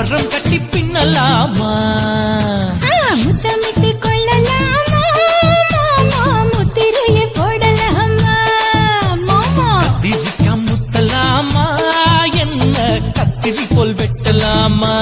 ஒரம் கட்டி பின்னலாமா முத்தமிட்டு கொள்ளலாமா முத்திரையை போடலாமா கத்திரிக்கா முத்தலாமா என்ன கத்திரி போல் வெட்டலாமா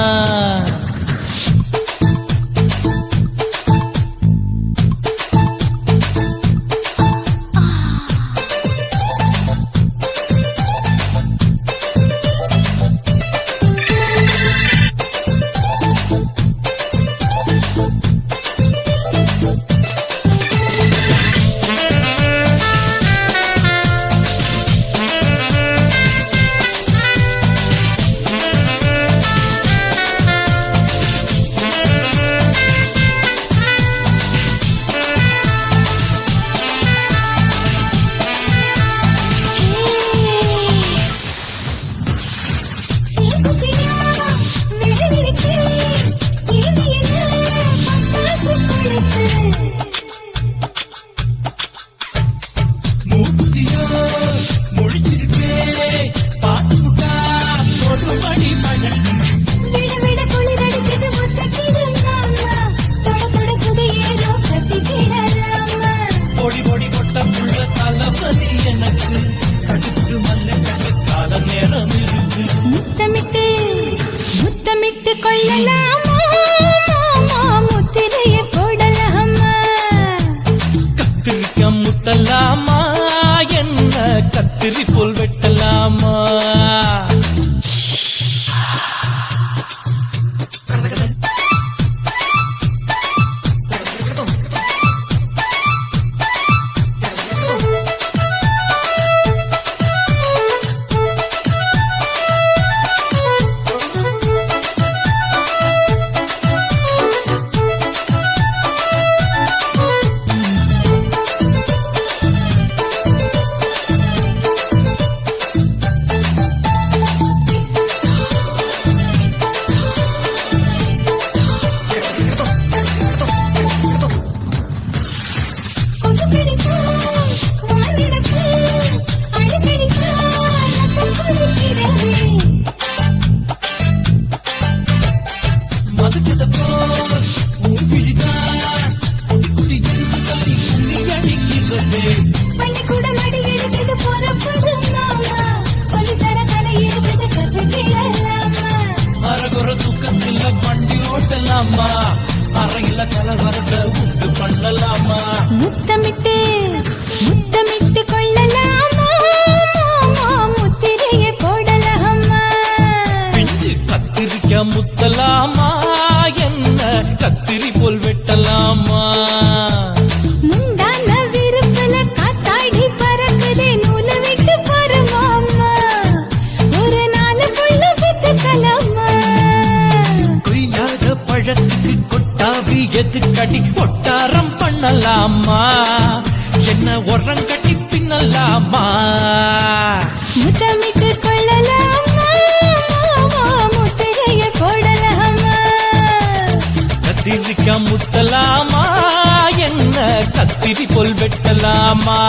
முத்தமிட்டு கொள்ளலாமா முத்திரையை போடலாமா கத்திரிக்கா முத்தலாமா என்ன கத்திரி போல் வெட்டலாமா அறையில கலவரத்தை உண்டு பண்ணலாமா முத்தமிட்டு கொள்ளலாமா முத்திரையை போடலாமா பிஞ்சு கத்திரிக்கா முத்தலாமா என்ன கத்திரி போல் வெட்டலாமா முந்தான விருப்பல காத்தாடி பறக்குதே நூல விட்டு பரமாமா ஒரு நாள் புள்ள வித்துக்கலாமா கொய்யாத பழத்துக்கு கொட்டாவி எதுக்கடி ஒட்டாரம் பண்ணலாமா என்ன ஒரம் கட்டி பின்னலாமா முத்தமிட்டு கொள்ளலாமா முத்திரையை போடலாமா கத்திரிக்கா முத்தலாமா என்ன கத்திரி போல் வெட்டலாமா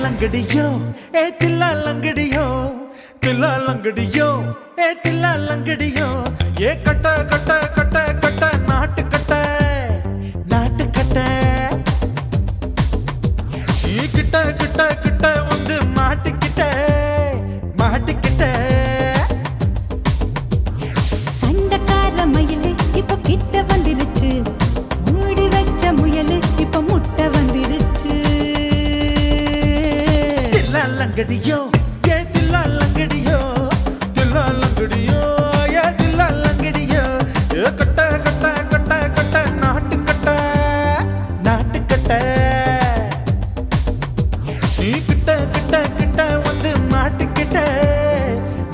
லங்கடியோ ஏ தில்லா லங்கடியோ தில்லா லங்கடியோ ஏ தில்லா லங்கடியோ ஏ கட்ட கட்ட கட்ட கட்ட நாட்டு கட்ட நாட்டு கட்ட ஈ கிட்ட கிட்ட கிட்ட வந்து மாட்டிக்கிட்ட மாட்டிக்கிட்ட சண்டக்கார மயிலு இப்ப கிட்ட வந்துருச்சு மூடி வச்ச முயலு இப்ப முட்டை வந்துருச்சு தில்லா லங்கடியோ ஏ தில்லா லங்கடியோ தில்லா லங்கடியோ ஏ தில்லா லங்கடியோ ஏ கட்ட கட்ட கட்ட கட்ட நாட்டு கட்ட நாட்டு கட்ட நீ கிட்ட கிட்ட கிட்ட வந்து மாட்டிக்கிட்ட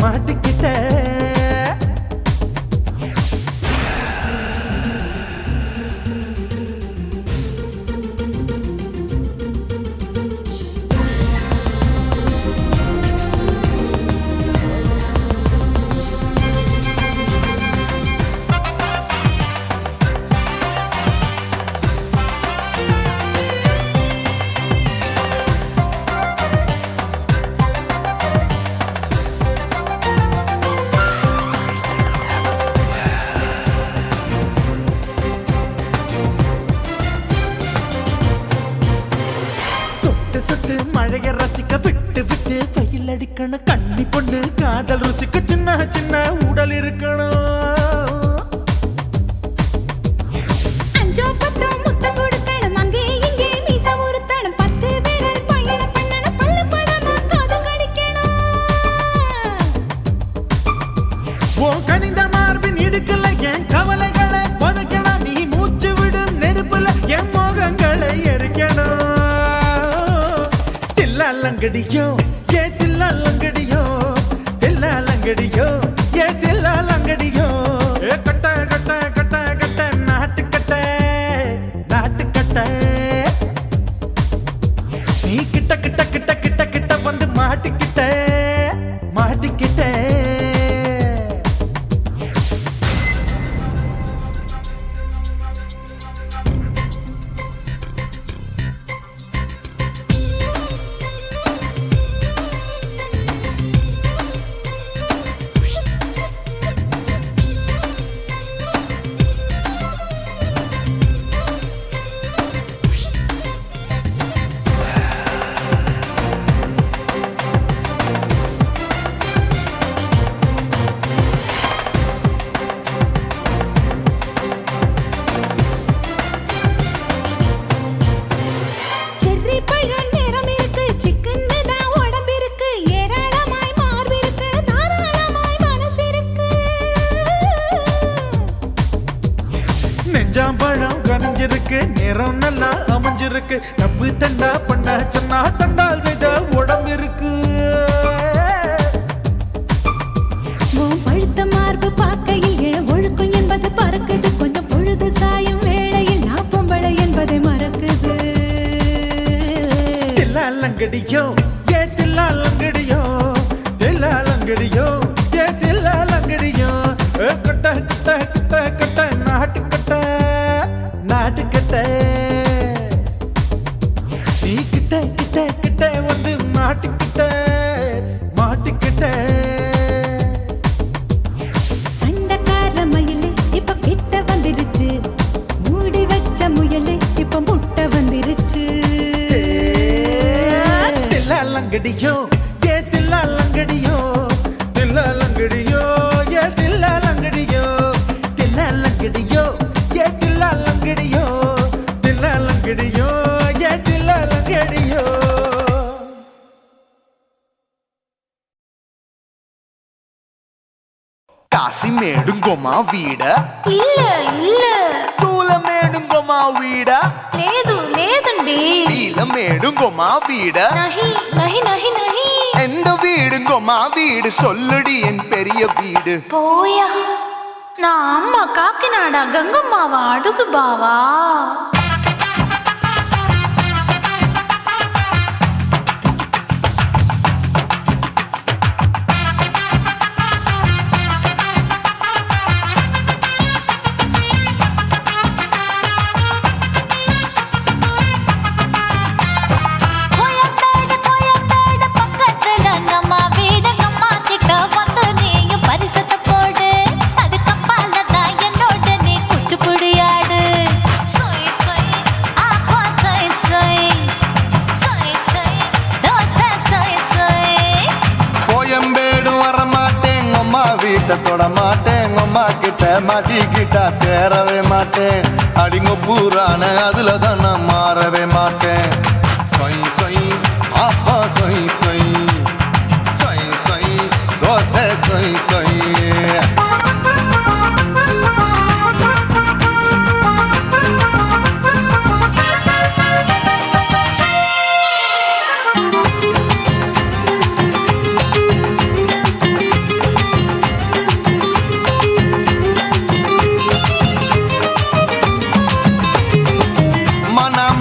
மாட்டிக்கிட்ட வெயில் அடிக்கணும் கண்ணி பொண்ணு காதல் ருசிக்கு சின்ன சின்ன உடல் இருக்கணும் அஞ்சோ பத்தோ முத்த கொடுக்கணும் அங்கே இங்கே மீச உருத்தணும் 10 விரல் பயணம் பண்ணணும் பல்ல படமா காது கடிக்கணும் ஓ கனிந்த மார்பின் இடுக்கல என் கவலைகளை புதைக்கணும் நீ மூச்சு விடும் நெருப்புல என் மோகங்களை எரிக்கணும் தில்லாலங்கடியோ ஏ தில்லாலங்கடியோ தில்லாலங்கடியோ ஏ தில்லாலங்கடியோ ஏ கட்ட கட்ட கட்ட கட்ட நாட்டுக்கட்ட நாட்டுக்கட்ட நீ கிட்ட கிட்ட கிட்ட கிட்ட கிட்ட வந்து மாட்டிக்கிட்ட மாட்டிக்கிட்ட செர்ரி பழம் நிறம் இருக்கு சிக்கன்னு தான் உடம்பு இருக்கு ஏராளமாய் மார்பு இருக்கு தாராளமாய் மனசு இருக்கு நெஞ்சாம்பழம் கனிஞ்சிருக்கு நிறம் நல்லா அமைஞ்சிருக்கு தப்பு தண்டா பண்ண சொன்னா தண்டால் செய்த உடம்பு இருக்கு உன் பழுத்த மார்பு பார்க்கையில் என் ஒழுக்கம் என்பது பறக்குது கொஞ்சம் பொழுது சாயும் வேளையில் நான் பொம்பளை என்பதை மறக்குது தில்லாலங்கடியோ ஏ தில்லாலங்கடியோ தில்லாலங்கடியோ ஏ தில்லாலங்கடியோ கட்ட கட்ட கட்ட கட்ட நாட்டுக்கட்ட நாட்டுக்கட்ட நீ கிட்ட கிட்ட கிட்ட வந்து மாட்டிக்கிட்ட மாட்டிக்கிட்ட சண்டக்கார மயிலு இப்ப கிட்ட வந்துருச்சு மூடி வச்ச முயலு இப்ப முட்டை வந்துருச்சு தில்லாலங்கடியோ ஏ தில்லாலங்கடியோ தில்லாலங்கடியோ ஏ தில்லாலங்கடியோ தில்லாலங்கடியோ ஏ தில்லாலங்கடியோ தில்லாலங்கடியோ ஏ தில்லாலங்கடியோ కాశీమేడుంగోమా వీడ இல்ல இல்ல చూలమేడుంగోమా వీడ లేదు లేదండి నీలమేడుంగోమా వీడ நஹி நஹி நஹி நஹி எந்த வீடுங்கோமா வீடு சொல்லுடி என் பெரிய வீடு போயா நான் அம்மா காக்கிநாடா கங்கம்மாவா அடுகு பாவா கோயம்பேடு பக்கத்துல நம்ம வீடு அம்மா கிட்ட வந்து நீயும் பரிசத்தை போடு அது கப்பால தான் என்னோட நீ குச்சிப்புடியாடு சொய் சொய் ஆப்பா சொய் சொய் சொய் சொய் தோசை சொய் சொய் கோயம்பேடு வரமாட்டேன் அம்மா வீட்டை தொட மாட்டேன் அம்மா கிட்ட மாட்டிக்கிட்டா தேரவே மாட்டேன் அடிங்க பூரான அதுல தான் நான் மாறவே மாட்டேன் சொய் சொய் ஆப்பா சொய் சொய் சொய் சொய் தோசை சொய் சொய்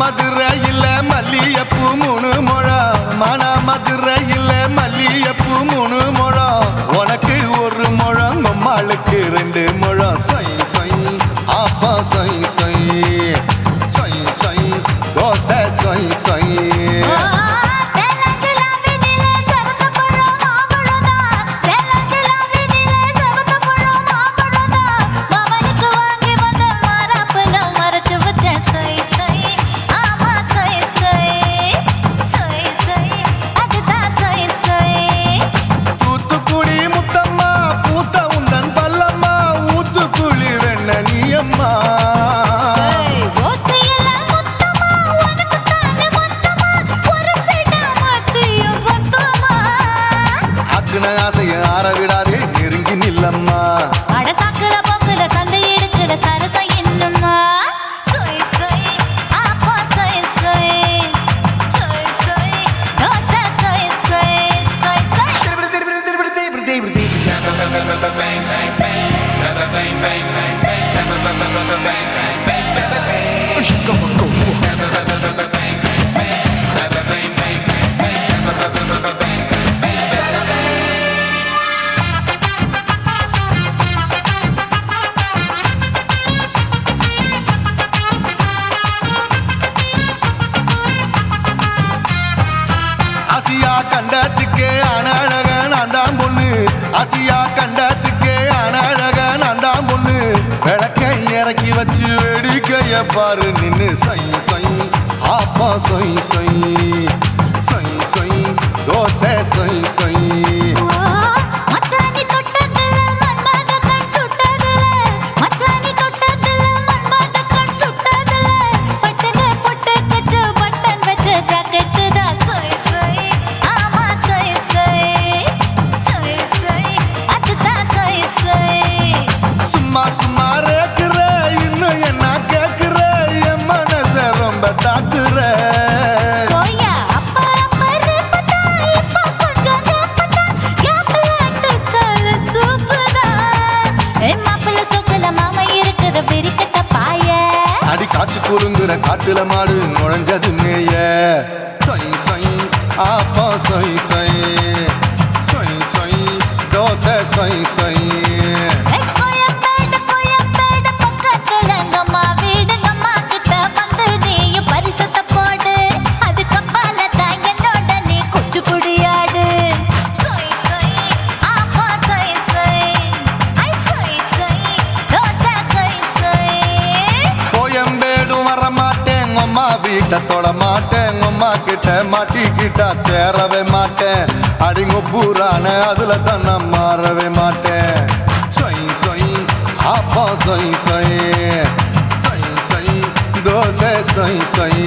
மதுரையில் மல்லியப்பூ 3 முழம் மதுரையில் மல்லியப்பூ 3 முழம் உனக்கு 1 முழம் அம்மாளுக்கு 2 முழம் சொய் சொய் ஆப்பா சொய் சொய் சொய் சொய் தோசை சொய் சொய் சொய் ஆக்குன ஆசைய ஆற விடாதே நெருங்கி நில்லம்மா அட சாக்குல போக்குல சந்தை எடுக்கல சரசம் இன்னுமா சொய் சொய் ஆப்பா சொய் சொய் சொய் சொய் தோசை சொய் சொய் சொய் சொய் ஆசியா கண்டத்துக்கே அனழக நான் தான் பொண்ணு ஆசியா கண்டத்துக்கே அனழக நான் தான் பொண்ணு விளக்கை இறக்கி வச்சு வேடிக்கைய பாரு நின்னு சொய் சொய் ஆப்பா சொய் சொய் சொய் சொய் தோசை சொய் சொய் மச்சானி தொட்டதுல மன்மத கண் சுட்டதுல மச்சானி தொட்டதுல மன்மத கண் சுட்டதுல பட்டன பொட்டு கச்சு பட்டன் வச்ச ஜாக்கெட் தான் சொய் சொய் ஆமா சொய் சொய் சொய் சொய் அதுதான் சொய் சொய் சும்மா சும்மா ரேக்குற இன்னும் என்ன கேக்குற என் மனச ரொம்ப தாக்குற கோயா அப்பா அப்பா ரப்பதா இப்ப கொஞ்சம் ரப்பதா யாப்லாட்டு கால சூப்பதா மாப்பிள்ள சொக்கல மாமா இருக்கிற வெறிக்கட்ட பாய அடி காய்ச்சி குலுங்குற காட்டுல மாடு நுழைஞ்சது மேய சொய் சொய் ஆப்பா சொய் சொய் சொய் சொய் தோசை சொய் சொய் கோயம்பேடு பக்கத்துல எங்கம்மா வீடு அம்மா கிட்ட வந்து நீயும் பரிசத்தை போடு அது கப்பால தான் என்னோட நீ குச்சி புடியாடு சொய் சொய் ஆப்பா சொய் சொய் ஐ சொய் சொய் தோசை சொய் சொய் கோயம்பேடு வர மாட்டேன் அம்மா வீட்டை தொட மாட்டேன் அம்மா கிட்ட மாட்டிக்கிட்டா தேரவே மாட்டேன் அடிங்க பூரான அதுல தான் நான் மாறவே மாட்டேன் சொய் சொய் ஆப்பா சொய் சொய் சொய் சொய் தோசை சொய் சொய்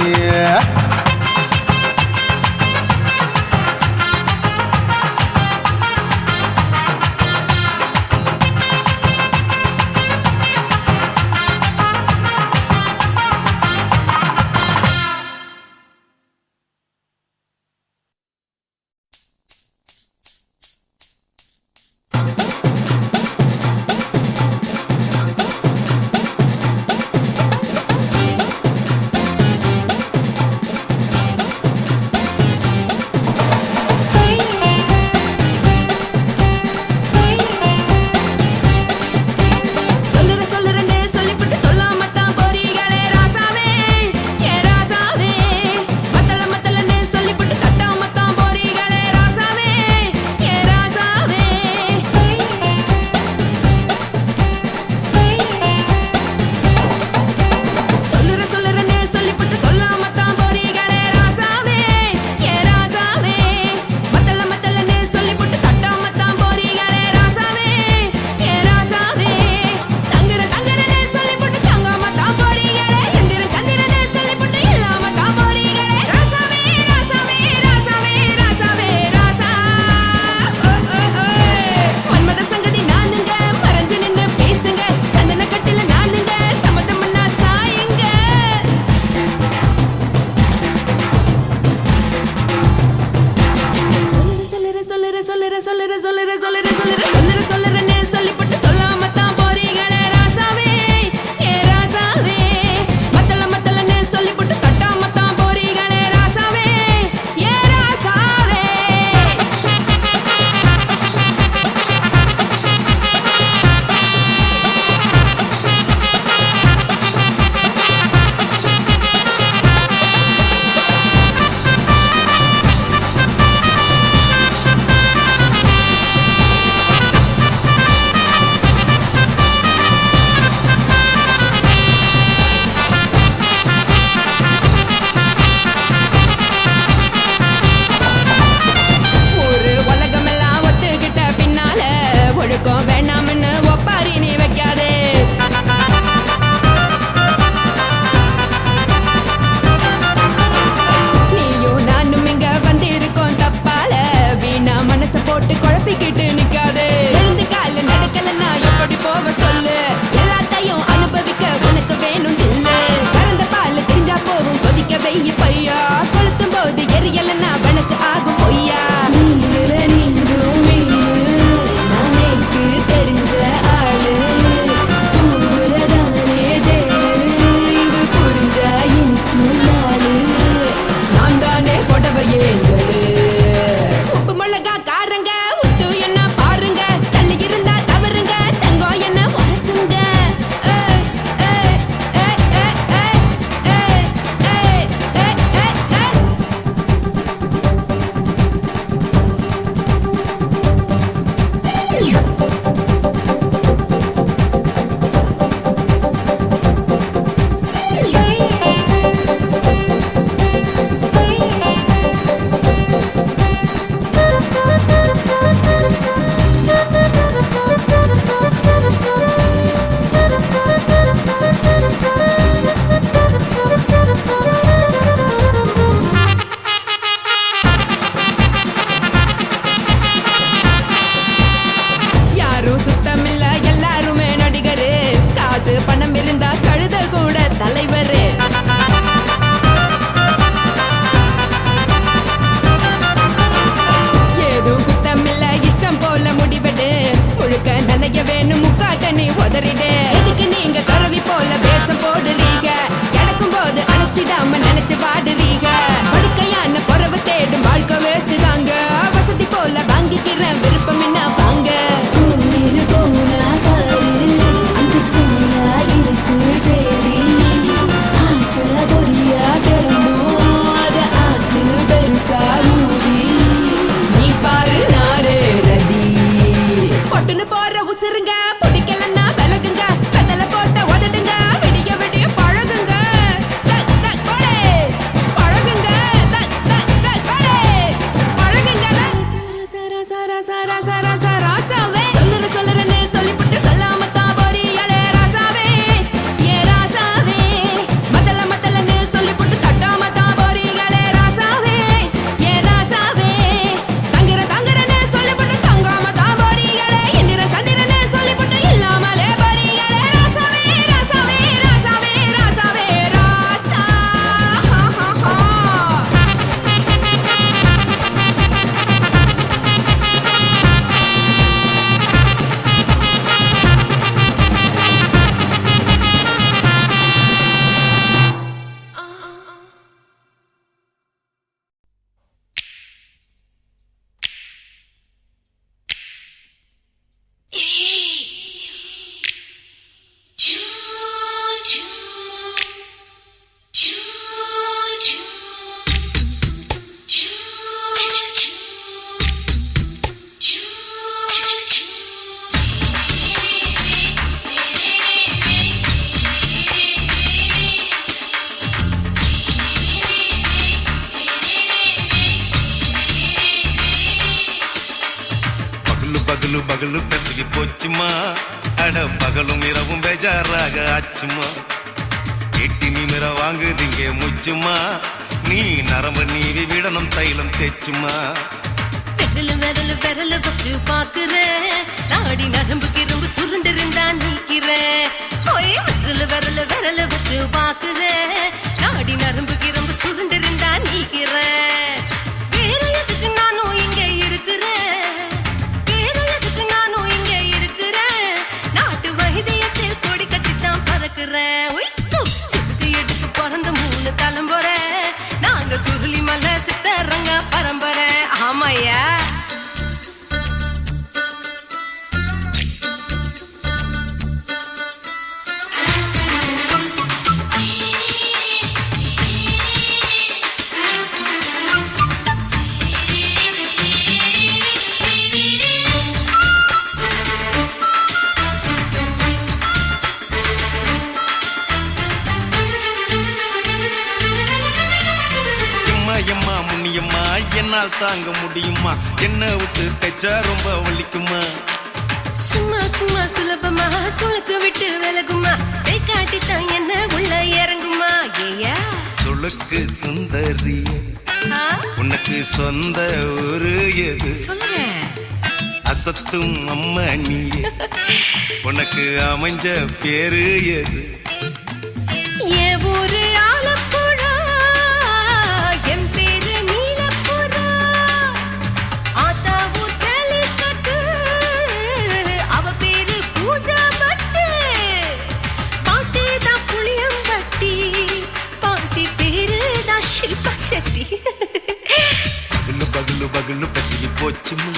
தலைவரு. ஏதும் குத்தமில்ல இஷ்டம் போல முடிவெடு. முழுக்க நனைய வேணும் முக்காட்ட நீ உதறிடு. எதுக்கு நீங்க கரவி போல வேஷம் போடுறீங்க? கிடக்கும் போது அணைச்சிடாம நினைச்சு பாடுறீங்க. படுக்கையான பொறவை தேடும் வாழ்க்கை வேஸ்ட் தாங்க. வசதி போல வாங்கிக்கிறேன் விருப்பம் என்ன வாங்க. நீ பாரு நாரே ரதி பொட்டுன்னு போற உசுருங்க. பிடிக்கலன்னா விலகுங்க. கதல போட்ட உதடுங்க. விடிய விடிய பழகுங்க. பழகுங்க பழகுங்க. ராசாவே சொல்லுறேன்னு சொல்லிவிட்டு சொல்லாம தான் போறியாளே ராசாவே. ஏ ராசாவே மத்தலன்னு சொல்லிவிட்டு தட்டாம தான் போறீங்களே ராசாவே. ஏ ராசாவே தங்குறன்னு சொல்லிவிட்டு தங்காம தான் போறீங்களே. இந்திரன் சந்திரன்னு சொல்லிவிட்டு இல்லாமலே போறீங்களே ராசாவே. ராசாவே ராசாவே ராசாவே ராசா. பகலு பெசகி போச்சுமா. அட பகலும் இரவும் பேஜாராக ஆச்சுமா. எட்டி நிமிர வாங்குதிங்க முச்சுமா. நீ நரம்பு நீவி விடணும் தைலம் தேச்சுமா. விரல வச்சு பாக்குறேன். நாடி நரம்பு கிரம்பு சுருண்டு இருந்தா நீக்கிறேன். விரல வச்சு பாக்குறேன். நாடி நரம்பு கிரம்பு சுருண்டு இருந்தா நீக்கிறேன். வேற எதுக்கு நானும் இங்க இருக்கிறேன்? நாட்டு வைத்தியத்தில் கொடி கட்டித்தான் பறக்கிறேன். சுத்தி எடுத்து பிறந்த 3 தலைமுறை. நாங்க சுருளி மலை சித்தரங்க பரம்பரை. ஆமாயா முனியம்மா என்னால் தாங்க முடியுமா? என்ன விட்டு தைச்சா ரொம்ப வலிக்குமா? சும்மா சுலபமா சுளுக்கு விட்டு விலகுமா? கை காட்டித்தான் என்ன உள்ள இறங்குமா? ஏயா சுளுக்கு சுந்தரி உனக்கு சொந்த ஊரு எது? அசத்தும் அம்மா நீ உனக்கு அமைஞ்ச பேரு எது? ஏ ஊரு ஆலப்புழா. என் பேரு நீலப்புறா. ஆத்தாவூ தலிக்கட்டு. அவ பேரு பூஜா பட்டு. பாட்டி தான் புளியம்பட்டி. பாட்டி பேரு தான் ஷில்பா செட்டி. பகலு பெசகி போச்சுமா.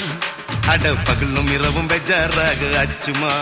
அட பகலும் இரவும் பெஜாராக ஆச்சுமா.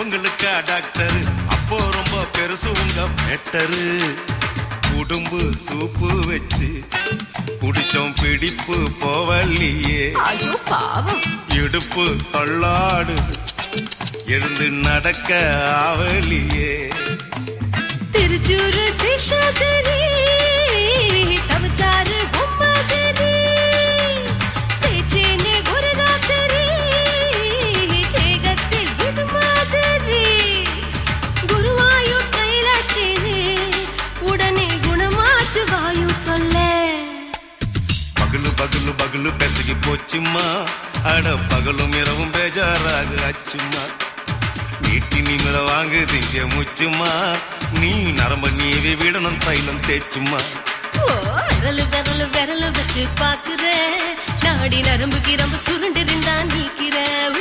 அவங்களுக்கா டாக்டர்? அப்போ ரொம்ப பெருசு உங்க மேட்டரு. உடும்பு சூப்பு வச்சு குடிச்சோம் பிடிப்பு போவல்லையே. ஐயோ பாவம். இடுப்பு தள்ளாடு எழுந்து நடக்க ஆவலியே. திருச்சூரு சிஷாதிரி தவச்சாரு பொம்மாதிரி தேச்சேனே ஒரு ராத்திரி தேகத்தில் இது மாதிரி குருவாயூர் கைலாச்சேனே உடனே குணமாச்சு வாயு சொல்ல. பகலு பகலு பகலு பெசகி போச்சுமா அட பகலும் இரவும் பேஜாராக ஆச்சுமா. நீட்டி நிமிர வாங்குதீங்க முச்சுமா நீ நரம்ப நீவி விடணும் தைலம் தேச்சுமா. விரலு விரலு விரலு வச்சு பாக்குறேன் நாடி நரம்பு கிரம்பு சுருண்டிருந்தா நீக்கிறேன்.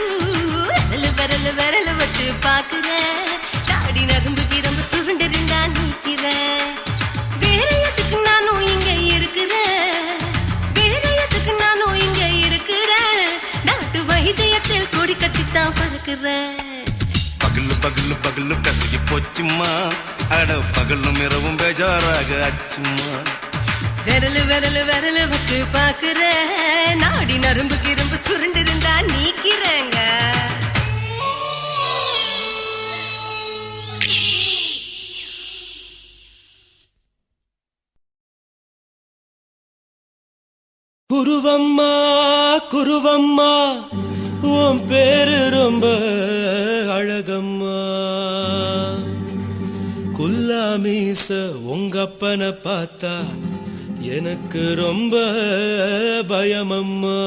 விரலு விரலு விரலு வச்சு பாக்குறேன் நாடி நரம்பு கிரம்பு சுருண்டிருந்தா நீக்கிறேன். வேற எதுக்கு நானும் இங்க இருக்கிறேன் வேற எதுக்கு நானும் இங்க இருக்கிறேன் நாட்டு வைத்தியத்தில் கொடி கட்டித்தான் பறக்கிறேன். பகலு பகலு பகலு பெசகி போச்சுமா அட பகலும் இரவும் பேஜாராக ஆச்சுமா. விரலு விரலு விரலு வச்சு பாக்குறேன் நாடி நரம்பு கிரம்பு சுருண்டிருந்தா நீக்கிறேங்க. குருவம்மா குருவம்மா உன் பேரு ரொம்ப அழகம்மா. குல்லாமீச உங்கப்பனை பார்த்தா எனக்கு ரொம்ப பயமம்மா.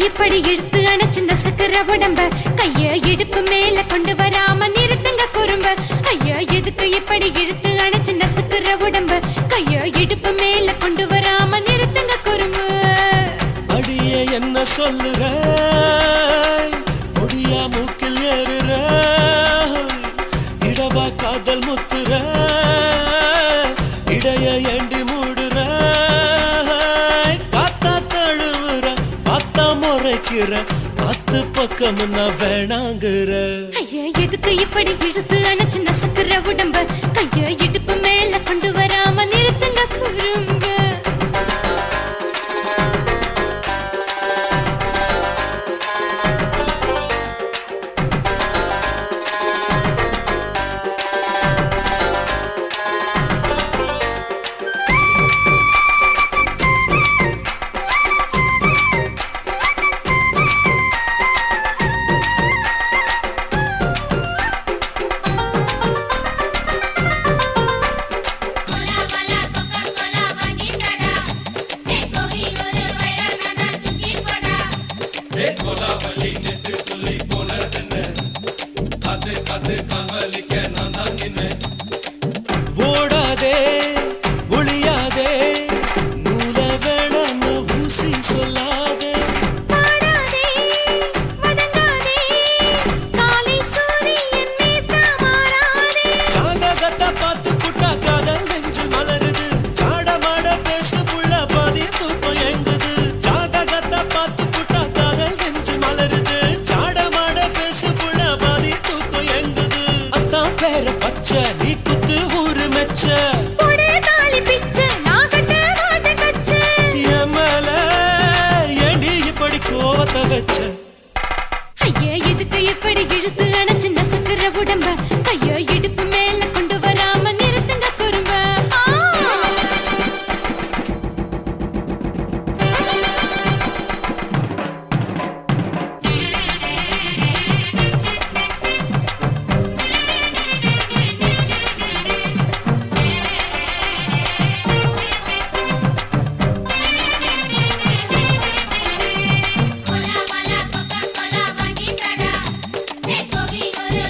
இப்படி இழுத்து அணைச்சிருந்த சக்கர உடம்ப கைய இடுப்பு மேல கொண்டு வராம நிறுத்துங்க குறும்ப. ஐயா எதுக்கு இப்படி இழுத்து அணைச்சிருந்த சக்கர உடம்ப கைய இடுப்பு மேல கொண்டு வராம நிறுத்துங்க குறும்பு. அடியே என்ன சொல்லுற முடியா மூக்கில் ஏறுற இடவா காதல் முத்துற இடைய ஏண்டி மூடுற காத்தா தழுவுற பார்த்தா முறைக்கிற பத்து பக்கம் நான் வேணாங்குற. ஐயா எதுக்கு இப்படி இழுத்து அணைச்சிருந்த சக்கர உடம்ப கைய இடுப்பு மேல கொண்டு வராம நிறுத்துங்க குறும்ப. ஓடாதே ஒளியாதே நூல வேணான்னு ஊசி சொல்லாதே. பாடாதே வதங்காதே காலை சூரியன் மீதா மாறாதே. ஜாதகத்தை பார்த்து புட்டா காதல் நெஞ்சு மலருது சாடமாட பேசு புள்ள பாதி தூக்கம் எங்குது. ஜாதகத்தை பார்த்து புட்டா காதல் நெஞ்சு மலருது சாடமாட பேசு புள்ள பாதி தூக்கம் எங்குது. அத்தான் பேர பச்சை நீ குத்து ஊரு மெச்ச போடே தாலி பிச்சை நான் கட்ட மாட்டேன் கச்சை. என் மேல ஏண்டி இப்படி கோவத்தை வச்ச. ஐயா எதுக்கு இப்படி இழுத்து அணைச்சிருந்த சக்கர உடம்ப கைய இடுப்பு மேல கொண்டு வராம நிறுத்துங்க குறும்ப. கோலா வாலா கொக்கா கோலா வாங்கி கடா ஏ கோவி ஒரு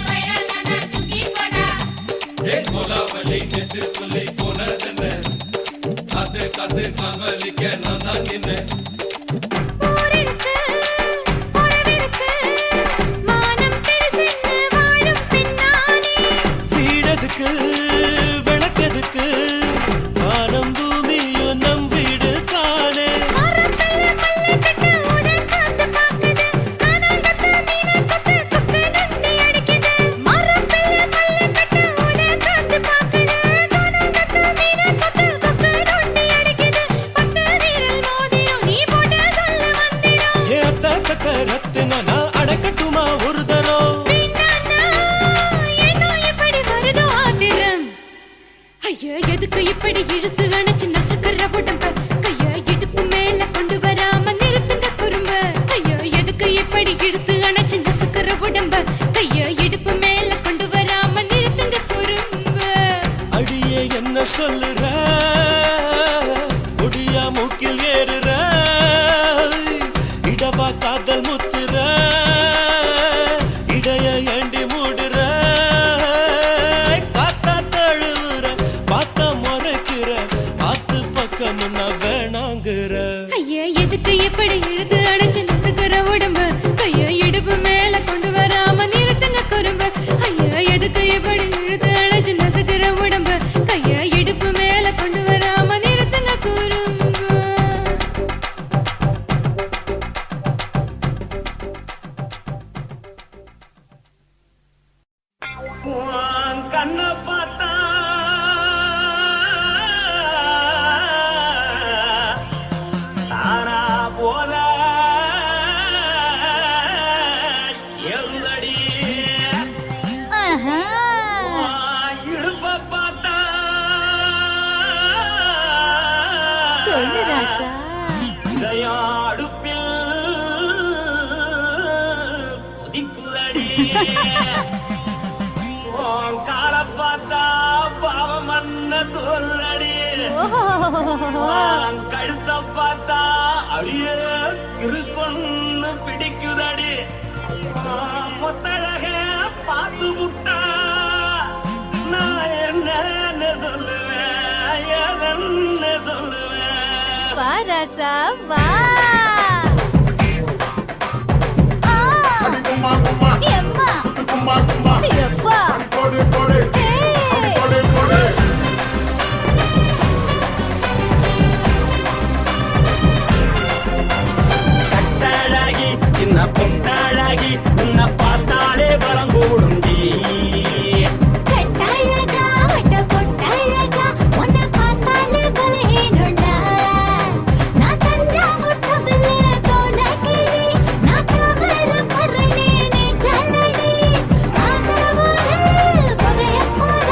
காதல் முத்துற இடைய ஏண்டி மூடுற காத்தா தழுவுற பார்த்த முறைக்கிற ஆத்து பக்கம் வேணாங்குற ஐயா எதுக்கு இப்படி இழுத்து அணைச்சு நசுக்கிற உடம்பு கைய இடுப்பு மேல கொண்டு வராம நிறுத்துங்க குறும்பு ஐயா எதுக்கு இப்படி இழுத்து அணைச்சு நசுக்கிற உடம்பு கைய இடுப்பு மேல கொண்டு வராம நிறுத்துங்க குறும்பு உன் கண்ணை பார்த்தா தாரா போல எருதடி உன் இடுப்பை பார்த்தா இதயம் அடுப்பில் கொதிக்குதடி உன் காலை பார்த்தா பாவம் மண்ண தோறுதடி உன் கழுத்தை பார்த்தா அடியே இருக்குன்னு பிடிக்குதடி உன் முத்தழக பார்த்து விட்டா நான் என்ன சொல்லுவேன் எதன்னு சொல்லுவேன் வாராசா வா எம்மா எப்பா கட்டாழாகி சின்ன பொட்டாழாகி உன்னை பார்த்தாலே பலம் கூடுண்டி கட்டாழகா வட்ட பொட்டாழகா உன்னை பார்த்தாலே பலஹீனண்டா நான் தஞ்சாவூர் தபிலே கோலகிரி நான் கவர பரணி நீ ஜல்லடி ஆசவூரு புகைய போற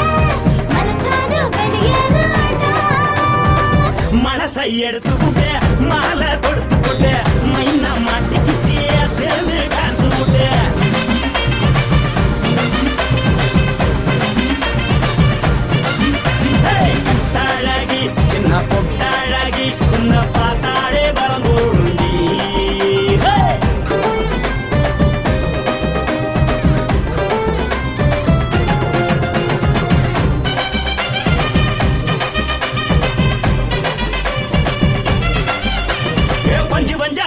மரச்சாது வெளியேறாடா மனசை எடுத்துக்கிட்ட மாலை கொடுத்துக்கிட்ட மைனா மாட்டிக்கிச்சு சேர்ந்து டான்ஸ் போட்டு கட்டாழகி சின்ன பொட்டாழகி உன்னை பார்த்தாலே பலம் கூடுண்டி பஞ்சு பஞ்ச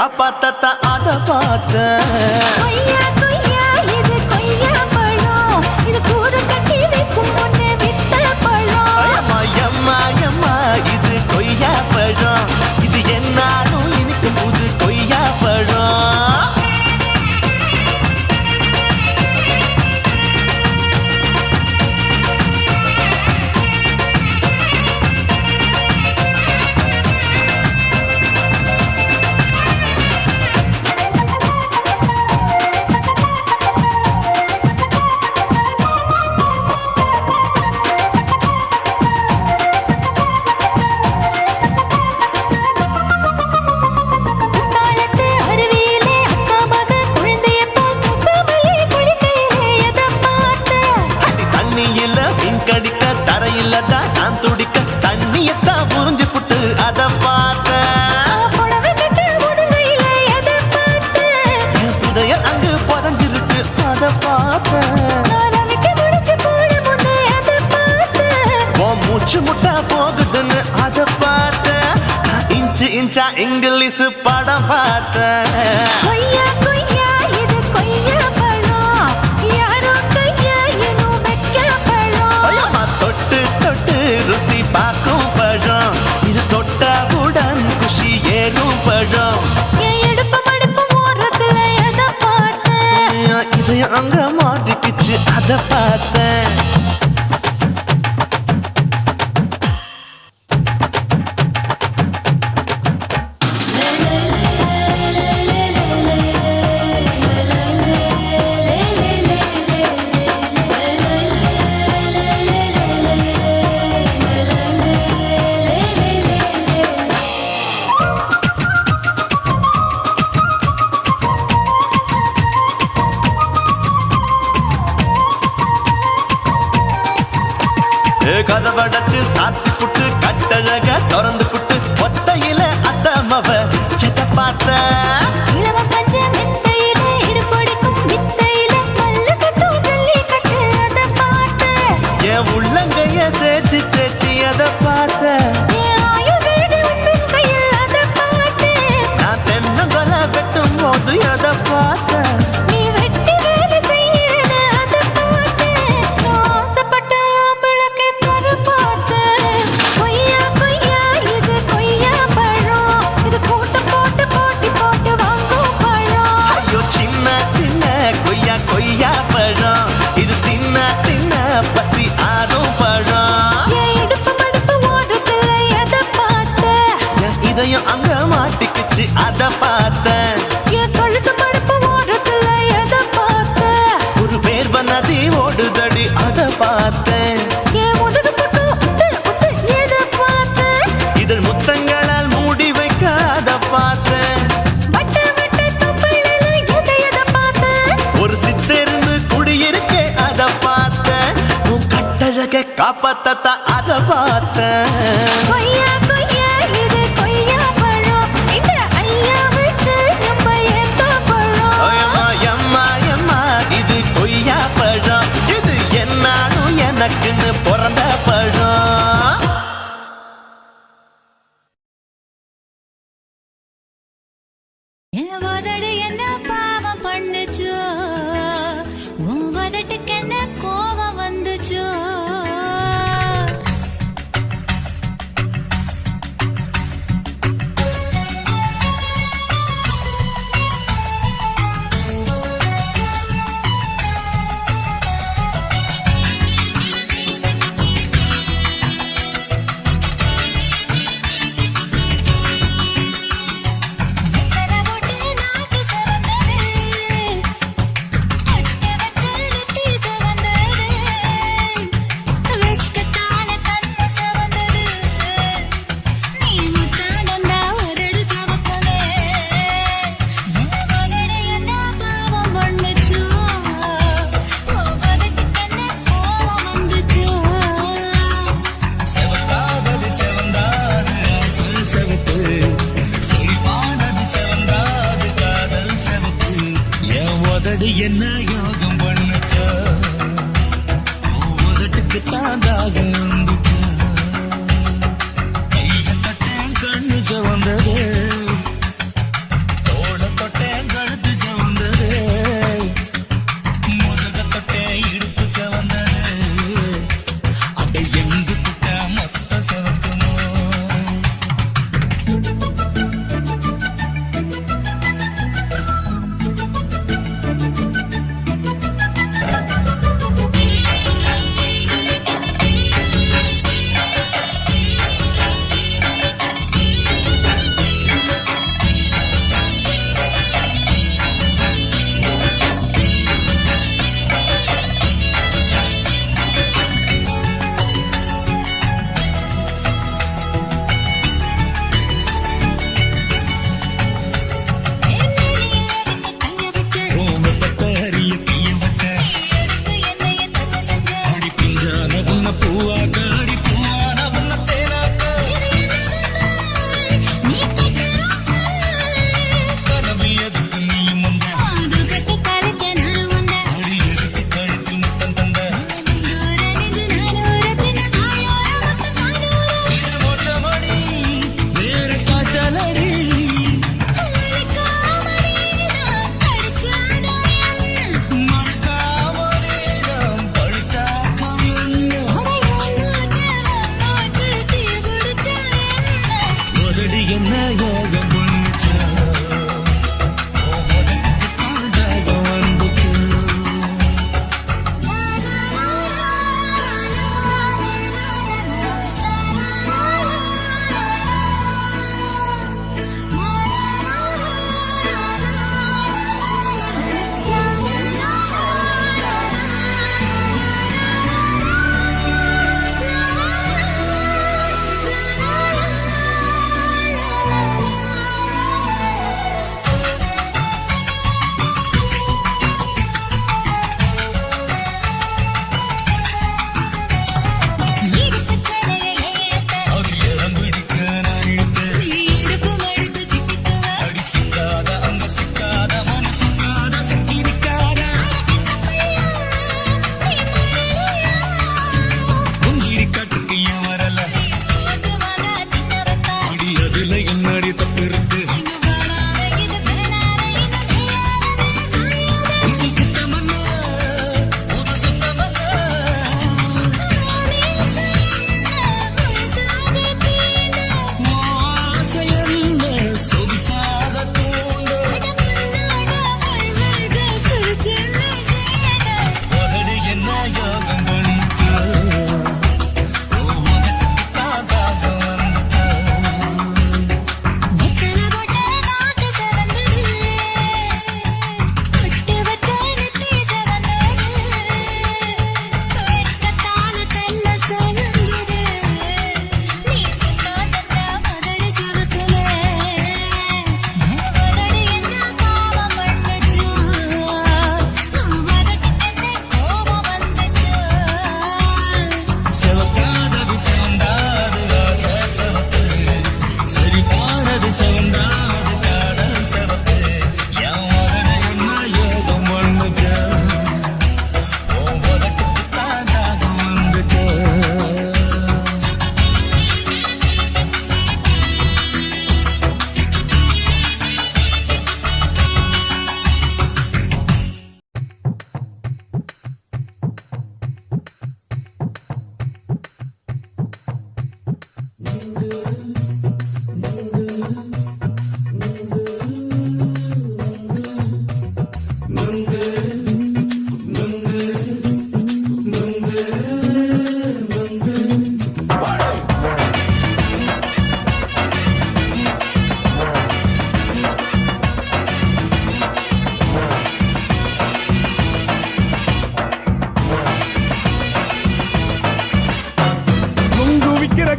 காப்பாத்தத்தான் அத பார்த்தேன். கொய்யா கொய்யா இது கொய்யா பழம், இது கூறு கட்டி வைக்கும் முன்னே வித்த பழம். அம்மா எம்மா எம்மா இது கொய்யா பழம், இது என்னாலும் எனக்கு புது கொய்யா பழம். குத்தாலத்து அருவியிலே அக்கா மக குழந்தைய போல் முசாமலே குளிக்கையிலே எதை பார்த்தேன்? அடி தண்ணியில மீன் கடிக்க தரையில தான் நான் துடிக்க தண்ணியத்தான் புரிஞ்சு புட்டு அத பார்த்தேன். புடவை கட்ட முதுகையிலே எதை பார்த்தேன்? என் புதையல் அங்கு புதஞ்சிருக்கு அத பார்த்தேன். நான் அவிக்க முடிச்சு போட முன்னே எதை பார்த்தேன்? உன் மூச்சு முட்டா போகுதுன்னு அத பார்த்தேன். நான் இன்ச்சு இன்ச்சா இங்கிலீஷ் படம் பார்த்தேன். கொய்யா கொய்யா இது கொய்யா பழம், யாரோ கையா இன்னும் வைக்க பழம். ஐயம்மா தொட்டு தொட்டு ருசி பார்க்கும் பழம், இது தொட்டவுடன் குஷி ஏறும் பழம். என் இடுப்பு மடுப்பு ஓரத்துல எதை பார்த்தேன்? என் இதயம் அங்க மாட்டிக்கிச்சு அத பார்த்தேன். கதவடைச்சு சாத்தி புட்டு கட்டழக திறந்து புட்டு ஒத்தையில அத்தமவ செத்த பார்த்த. இளவ பஞ்ச மெத்தையிலே இடுப்பொடிக்கும் வித்தையிலே மல்லு கட்டும் ஜல்லிக்கட்டு அதை பார்த்தேன். என் உள்ளங்கைய தேய்ச்சி தேய்ச்சி அத பார்த்த. என் ஆயுர்வேத உந்தன் கையில் அதை பார்த்தேன். நான் தென்னங்கொலை வெட்டும் போது அத பார்த்த. நீ வெட்டி வேலை செய்யறது அதை பார்த்தேன். நான் ஆசைப்பட்ட ஆம்பளுக்கு தர பார்த்தேன். கொய்யா கொய்யா இது கொய்யா பழம், இது போட்டு போட்டு போட்டி போட்டு வாங்கும் பழம். ஐயோ சின்ன சின்ன கொய்யா கொய்யா பழம், இது தின்ன தின்ன பசி ஆறும் பழம். என் இடுப்பு மடுப்பு ஓரத்துல எதை பார்த்தேன்? என் இதயம் அங்க மாட்டிக்கிச்சு அத பார்த்தேன். என் கழுத்து மடுப்பு ஓரத்துல எதை பார்த்தேன்? ஒரு வேர்வ நதி ஓடுதடி அத பார்த்தேன். என் முதுகு புட்டு உத்து உத்து எதை பார்த்தேன்? இதழ் முத்தங்களால் மூடி வைக்க அத பார்த்தேன். வட்ட வட்ட தொப்பையில எதை பார்த்தேன்? ஒரு சித்தெரும்பு குடியிருக்கே அத பார்த்தேன். உன் கட்டழக காப்பாத்தத்தான் அத பார்த்தேன். கொய்யா கொய்யா இது கொய்யா பழம், இந்த ஐயா விட்டு நம்ம ஏத்த பழம். அம்மா எம்மா எம்மா இது கொய்யா பழம், இது என்னாலும் எனக்குன்னு பிறந்த பழம். என் உதடு என்ன பாவம் பண்ணுச்சோ, உன் உதட்டுக்கு என்ன கோபம் வந்துச்சோ. அது என்ன யோகம் பண்ணுச்சா உதட்டுக்கு தான் தாகம் வந்துச்சா கைய கட்டேன் கண்ணு சவந்தது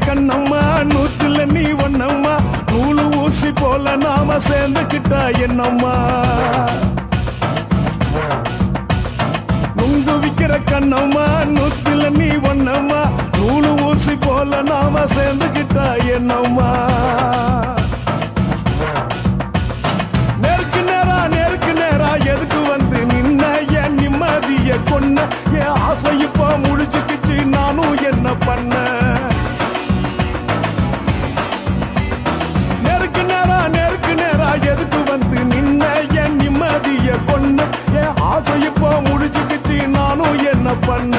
கண்ணம்மா நூத்துல நீ ஒன்னம்மா நூலு ஊசி போல நாம சேர்ந்துக்கிட்டா என்னம்மா நுங்கு விக்கிற கண்ணம்மா நூத்துல நீ ஒன்னம்மா நூலு ஊசி போல நாம சேர்ந்துக்கிட்டா என்னம்மா நேருக்கு நேரா எதுக்கு வந்து நின்ன என் நிம்மதிய கொன்ன என் ஆசை இப்ப முடிச்சுக்கிச்சு நானும் என்ன பண்ண நேருக்கு நேரா எதுக்கு வந்து நின்ன என் நிம்மதிய கொன்ன என் ஆசை இப்ப முடிச்சுக்கிச்சு நானும் என்ன பண்ண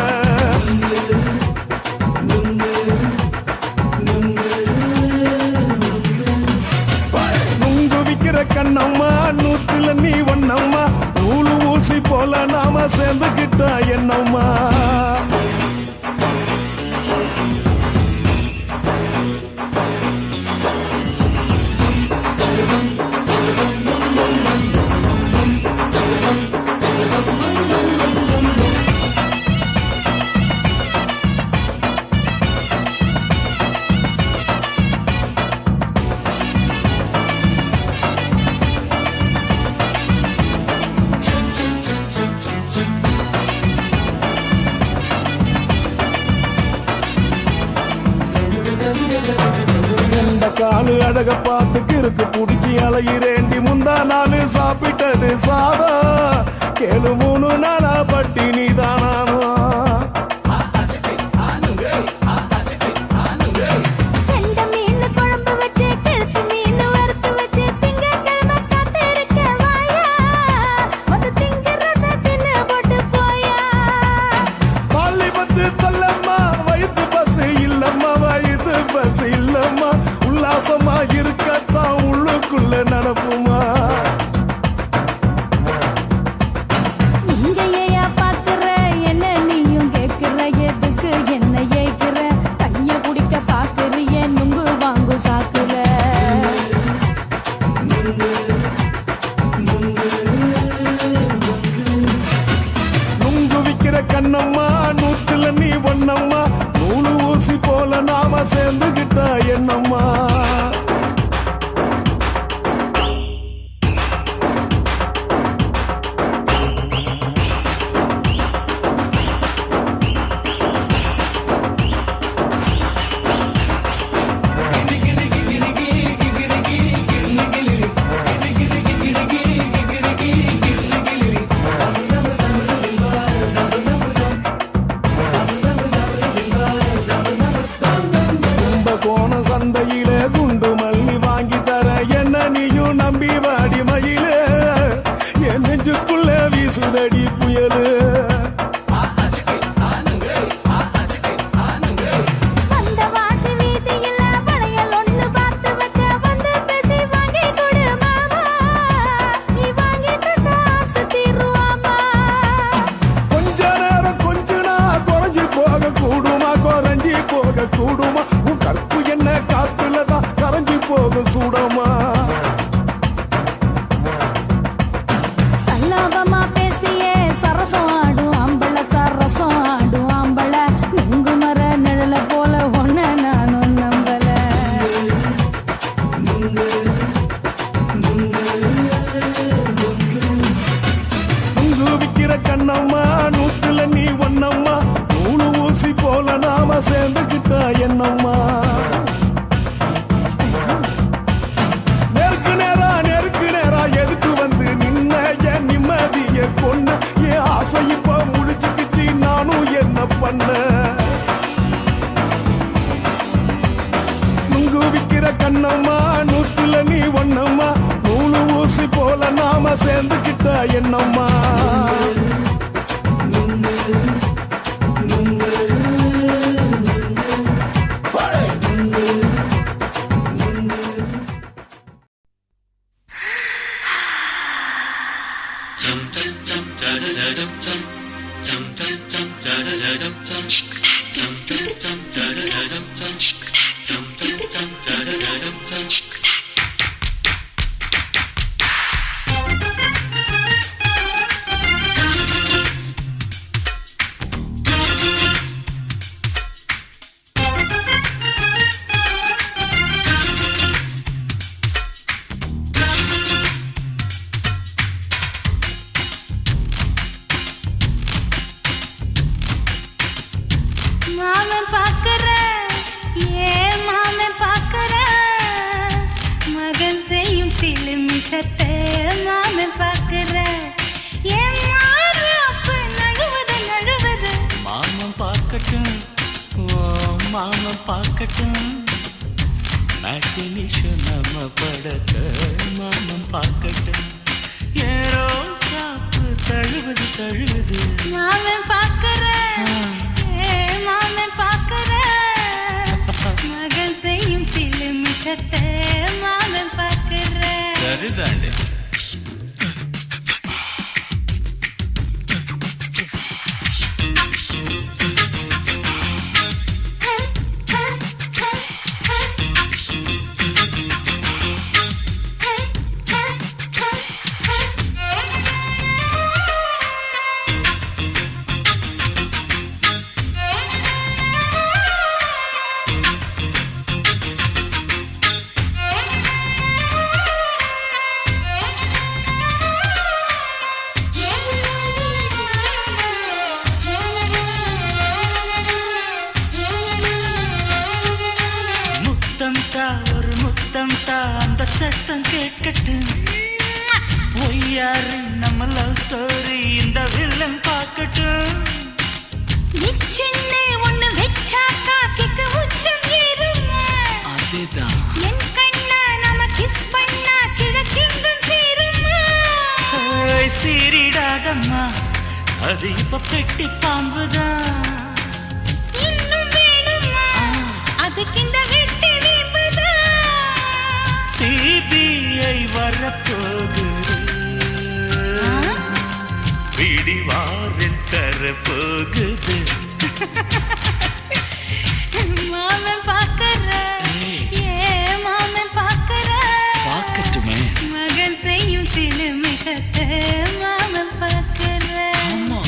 நுங்கு விக்கிற கண்ணம்மா நூத்துல நீ ஒன்னம்மா நூலு ஊசி போல நாம சேர்ந்துக்கிட்டா என்னம்மா காலு அழக பார்த்து கிறுக்கு புடிச்சி அலையிறேண்டி முந்தா நாலு சாப்பிட்டது சாதா கேளு 3 நாளா பட்டினி தானாமா உல்லாசமா இருக்கத்தான் உள்ளுக்குள்ள நடப்புமா இங்கேயா பாக்குற என்ன நீயும் கேக்குற எதுக்கு என்ன ஏக்குற கைய குடிக்க பாக்குறிய நுங்கு வாங்கு சாக்குற நுங்கு விக்கிற கண்ணம்மா நூத்துல நீ ஒன்னம்மா நூலு ஊசி போல நாம சேர்ந்துகிட்டா என்னம்மா சந்தையில குண்டு மல்லி வாங்கி தர என்ன நீயும் நம்பி வாடி மயில என் நெஞ்சுக்குள்ள வீசுதடி புயலு கொஞ்ச நேரம் கொஞ்சனா குறைஞ்சி போக கூடுமா குறைஞ்சி போக கூடுமா உன் கற்பு என்ன காத்துலதான் கரைஞ்சி போக சூடமா சல்லாபமா பேசியே சரசம் ஆடும் அம்பள சரசம் ஆடும் அம்பள நுங்கு மர நிழல போல ஒன்ன நானும் நம்பல நுங்கு விக்கிற கண்ணம்மா நூத்துல நீ ஒன்னம்மா நூலு ஊசி போல நாம சேர்ந்துக்கிட்டா என்னம்மா நேருக்கு நேரா எதுக்கு வந்து நின்ன என் நிம்மதிய கொன்ன என் ஆசை இப்ப முடிச்சுக்கிச்சு நானும் என்ன பண்ண நுங்கு விக்கிற கண்ணம்மா நூத்துல நீ ஒன்னம்மா நூலு ஊசி போல நாம சேர்ந்துக்கிட்டா என்னம்மா மாமன் பார்க்கட்டும் மேட்டினிஷோ நம்ம படத்த மாமன் பார்க்கட்டும் ஏரோ சாப்பு தழுவுது தழுவுது மாமன் பார்க்கிறேன் மாமன் பார்க்கிறேன் மகன் செய்யும் சில மிஷத்தை மாமன் பார்க்கிறேன் சரிதாண்டி ஒரு முத்தம் தா அந்த சத்தம் கேட்கட்டும் ஒய்யாரு நம்ம லவ் ஸ்டோரி இந்த வில்லன் பார்க்கட்டும் நிச்சயமே ஒண்ணு வெச்சாக்கா கிக்கு உச்சம் ஏறுமா அதுதான் என் கண்ணா நம்ம கிஸ் பண்ணா கிடச்சிங்கும் சீருமா சீரிடாதம்மா அது இப்ப பெட்டி பாம்புதான் இன்னும் வேணுமா அதுக்கு இந்த வெட்டி வீம்புதான் சிபிஐ வரப்போகுது பிடிவாரில் தரப்போகுது மாமன் பார்க்கிறேன் மாமன் பார்க்கிறேன் பார்க்கட்டுமே மகன் செய்யும் சில மிஷத்தை மாமன் பார்க்கிறேன் ஆமா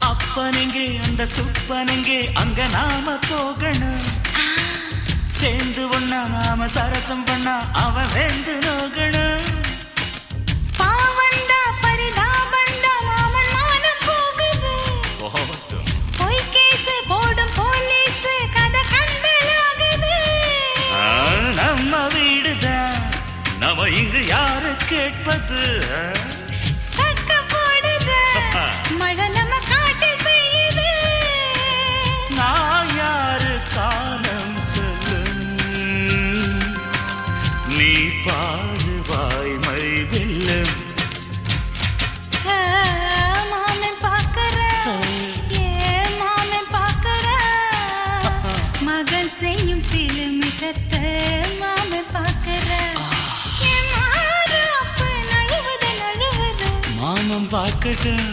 அப்பனெங்கே அந்த சுப்பனெங்கே அங்க நாம போகணும் சேர்ந்து ஒண்ணா நாம சரசம் பண்ணா அவன் வெந்து நோகணும் பாவந்தா பரிதாபந்தா மாமன் மானம் போகுது பொய் கேஸ் போடும் போலீஸ் கதை கண்டலாகுது நம்ம வீடுதான் நம்ம இங்கு யாரு கேட்பது சக்க போடுது மழை நம்ம காட்டில் பெய்யுது நான் யாரு காலம் சொல்லும் நீ பாரு வாய்மை வெல்லும் மாமன் பார்க்கிறேன் மாமன் பார்க்கிறேன் மகன் செய்யும் சில மிஷத்தை மாமன் பார்க்கிறேன் மாமன் பார்க்கட்டும்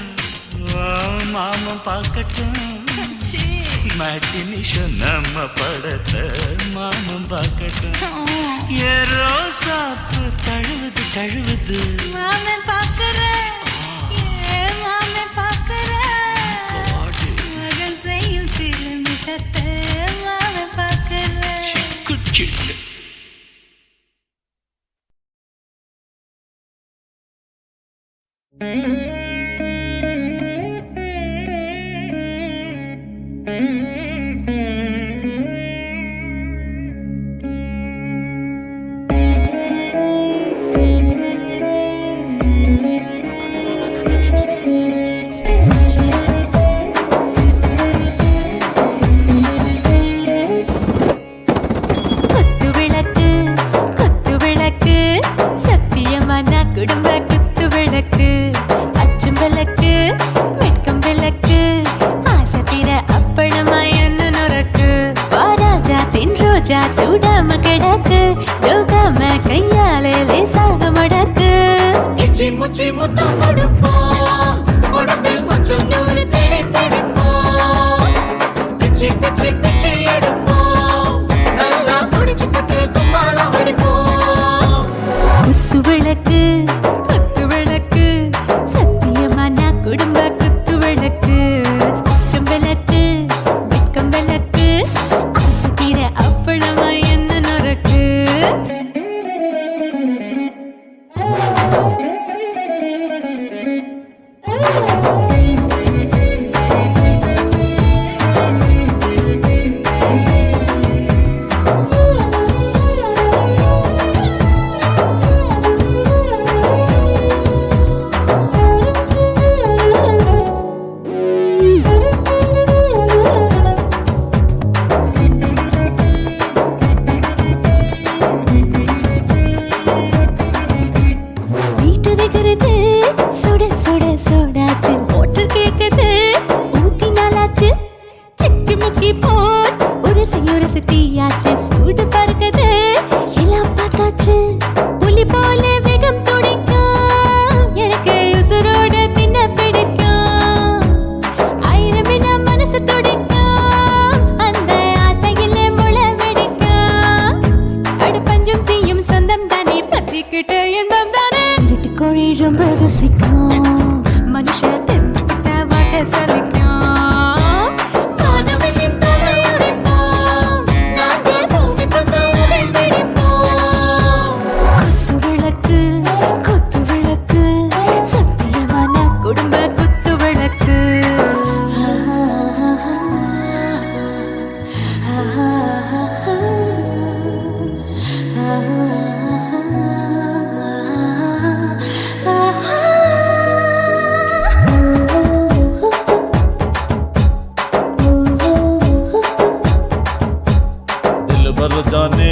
மாமன் பார்க்கட்டும் மேட்டினிஷோ நம்ம படத்தை மாமன் பார்க்கட்டும் ஏரோ சாப்பு தழுவுது தழுவுது மாமன் பார்க்கிறேன் மாமன் பார்க்கிறேன் மகன் செய்யும் சில மிஷத்தை மாமன் பார்க்கிறேன் சிக்கு சிக்கு சுடாம கிடக்கு யோகாம கையாலே லேசாக மடக்கு முச்சி முத்தம் கொடுப்போம் குத்து விளக்கு குத்து விளக்கு சத்தியமான குடும்ப குத்து விளக்கு அச்சம் விளக்கு வெட்கம் விளக்கு ஆசை தீர அப்பளமா என்ன நொறுக்கு சுட சுட சுடாச்சு மோட்டர் கேக்குது ஊத்தி நாளாச்சு சிக்கி முக்கி போல் உரசி தீயாச்சு சூடு பறக்குது எல்லாம் பார்த்தாச்சு புலி போல வேகம் துடிக்கும் எனக்கு உசுரோட தின்ன பிடிக்கும் ஆயிரம் மனசு துடிக்கும் அந்த ஆசையில முளை வெடிக்கும் அடு பஞ்சும் தீயும் சொந்தம் தானே பத்திக்கிட்டு இன்பம் தானே இருட்டு கோழி ரொம்ப ருசிக்கும் மனுஷ தெரிஞ்சுக்கிட்ட வாக்க சலிக்கும் வானவெளியும் தலையுடைப்போம் நாங்கள் பூமி பந்து உடை பிடிப்போம் குத்து விளக்கு சத்தியமான குடும்ப குத்து விளக்கு जाने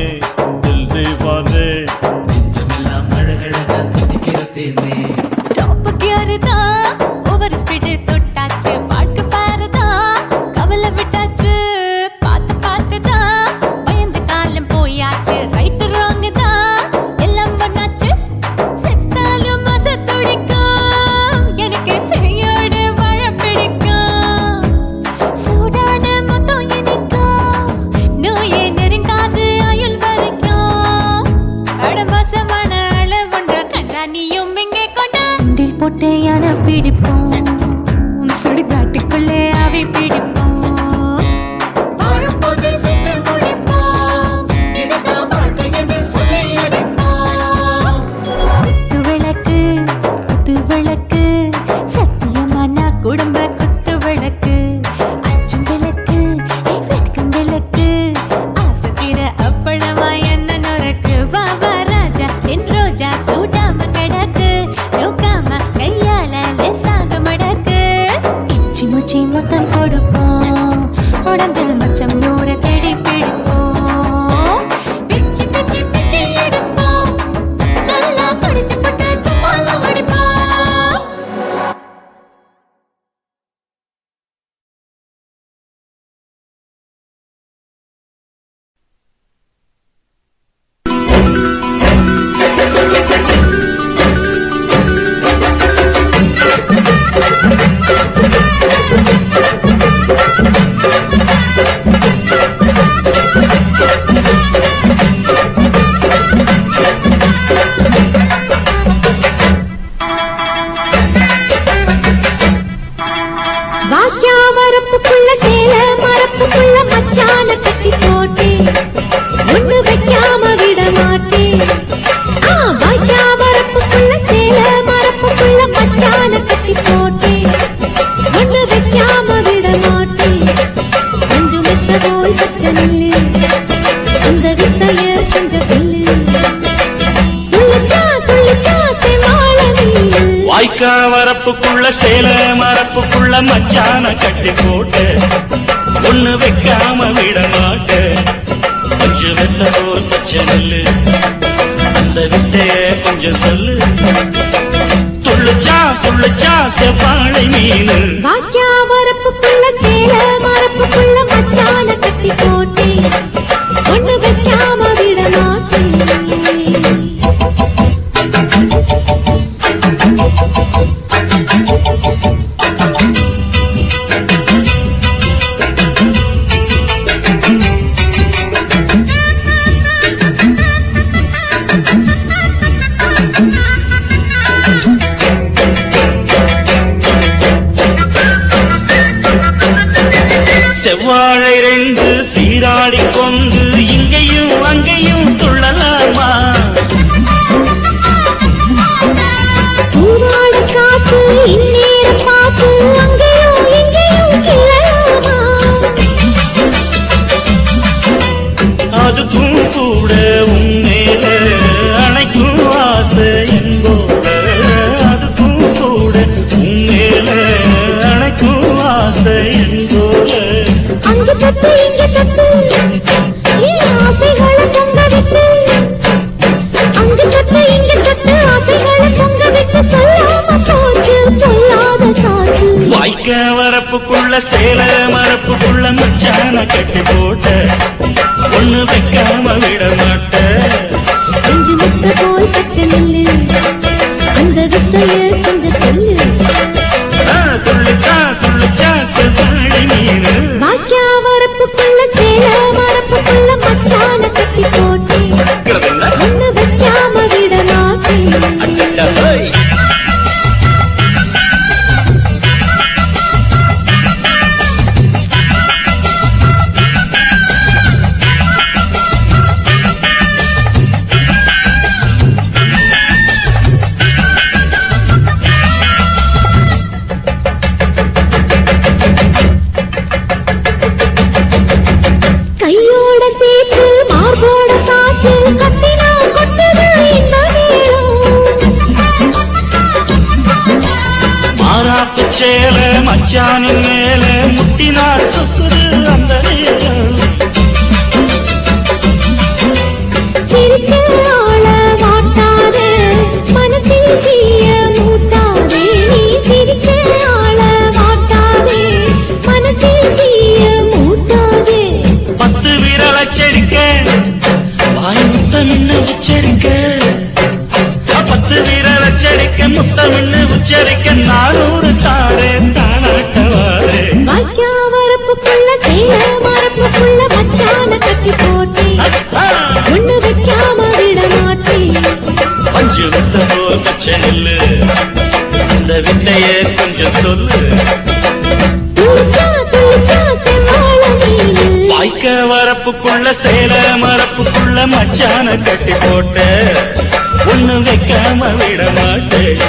दिल दीवाने டாப் கியர் தான் ஓவர் ஸ்பீட் தொட்டாச்சு வாழ்க்கை பாரு தான் கவலை விட்டாச்சு பார்த்து தான் பயந்து காலம் போயாச்சு ரைட் ராங் தான் எல்லாம் பண்ணாச்சு செத்தாலும் மச துடிக்கும் எனக்கு பெரியோடு வாழ பிடிக்கும் சூடான மொத்தம் எனக்கும் நோயே நெருங்காது ஆயுள் வரைக்கும் அடமாசமான அளவுண்ட கண்டானியும் இங்கே கொண்ட உண்டில் போட்டு யானை பிடிப்போம் சுடுகாட்டுக்குள்ளே அவை பிடிப்போம் வாழும்போது செத்து முடிப்போம் இதுதான் வாழ்க்கை என்று சொல்லி அடிப்போம் குத்து விளக்கு சத்தியமான குடும்ப குத்து விளக்கு அச்சும் விளக்கு வெட்கம் விளக்கு ஆசை தீர அப்பளமா என்ன நொறுக்கு வா ராஜா என் ரோஜா சூடாம கிடக்கு நோக்காம கையால லேசாக மடக்கு இச்சி முச்சி மொத்தம் கொடுப்போம் உடம்பில் மச்சம் நூறு தேடி பிடிப்போம் பிச்சி பிச்சி பிச்சி எடுப்போம் நல்லா படிச்சு போட்டு துப்பால வடிப்போம் வாக்கியா மரப்புக்குள்ள சேல மரப்புக்குள்ள மச்சான கட்டி போட்டேன் ஒண்ணு வைக்காம விட மாட்டேன் வாக்கியா மரப்புக்குள்ள சேல மரப்புக்குள்ள மச்சான கட்டி போட்டேன் ஒண்ணு வைக்காம விட மாட்டேன் கொஞ்சம் மெத்த போல் பச்சை நெல்லு அந்த வித்தைய கொஞ்சம் சொல்லு துள்ளிச்சா செமாள நீ வாய்க்கா வரப்புக்குள்ள சேல மரப்புக்குள்ள மச்சான கட்டி போட்டு ஒண்ணு வைக்காம விட மாட்டு கொஞ்சம் வெத்த போல் பச்சை நெல்லு அந்த வித்தைய கொஞ்சம் சொல்லு துள்ளுச்சா செவ்வாழை மீனு வாக்கியா மரப்புக்குள்ள சேல மரப்புக்குள்ள மச்சான கட்டி போட்டேன் ஒண்ணு வைக்காம விட மாட்டேன் செவ்வாழை ரெண்டு சீராடி கொண்டு இங்கேயும் அங்கேயும் துள்ளலாமா? ஊராட காத்து இந்நேர பாத்து அங்கேயும் இங்கேயும் கிளலாமா? அதுக்கும் கூட உன்னேல அணைக்கும் ஆசை என்போட, அதுக்கும் கூட உன்னேல அணைக்கும் ஆசை என்போட. அங்க தட்டு இங்க தட்டு ஏன் ஆசைகளை பொங்க விட்டு, அங்க தட்டு இங்க தட்டு ஆசைகளை பொங்க விட்டு சொல்லாம போச்சு சொல்லாத காத்து. வாய்க்க வரப்புக்குள்ள சேல மரப்புக்குள்ள மச்சான கட்டி போட்ட ஒண்ணு வைக்காம விட மாட்ட. அஞ்சு முட்டை போல் பச்சை நெல்லு அந்த வித்தைய கொஞ்சம் சொல்லு. துள்ளிச்சா துள்ளிச்சா செவ்வாழை மீனு. வாக்கியா வரப்புக்குள்ள சேல மரப்புக்குள்ள மச்சான கட்டி போட்டு ஒண்ணு வைக்காம விட மாட்டேன். கையோட சேர்த்து மார்போட சாச்சு கத்தினா கொட்டுது இந்த மாறாப்பு சேல மச்சானின் மேல முட்டினா சுக்குது அந்த நேரம். சிரிச்சு ஆள மாட்டாதே மனசில் தீய மூட்டாதே. நீ சிரிச்சு ஆள மாட்டாதே மனசில் தீய மூட்டாதே. 10 விரல் அச்சரிக்க வாய் முத்தமின்னு உச்சரிக்க, 10 விரல் அச்சரிக்க முத்தமின்னு உச்சரிக்க 400 தாரே தானாட்டவாரே. வாக்கியா வரப்புக்குள்ள சேல மரப்புக்குள்ள மச்சான கட்டி போட்டே ஒண்ணு வைக்காம விட மாட்டேன். பஞ்சு வித்த போல் பச்சை நெல்லு இந்த வித்தைய கொஞ்சம் சொல்லு. துளிச்சா துளிச்சா செவ்வாழ மீனு. வாய்க்க வரப்புக்குள்ள சேல மரப்புக்குள்ள மச்சான கட்டி போட்ட ஒண்ணு வைக்காம விட மாட்டேன்.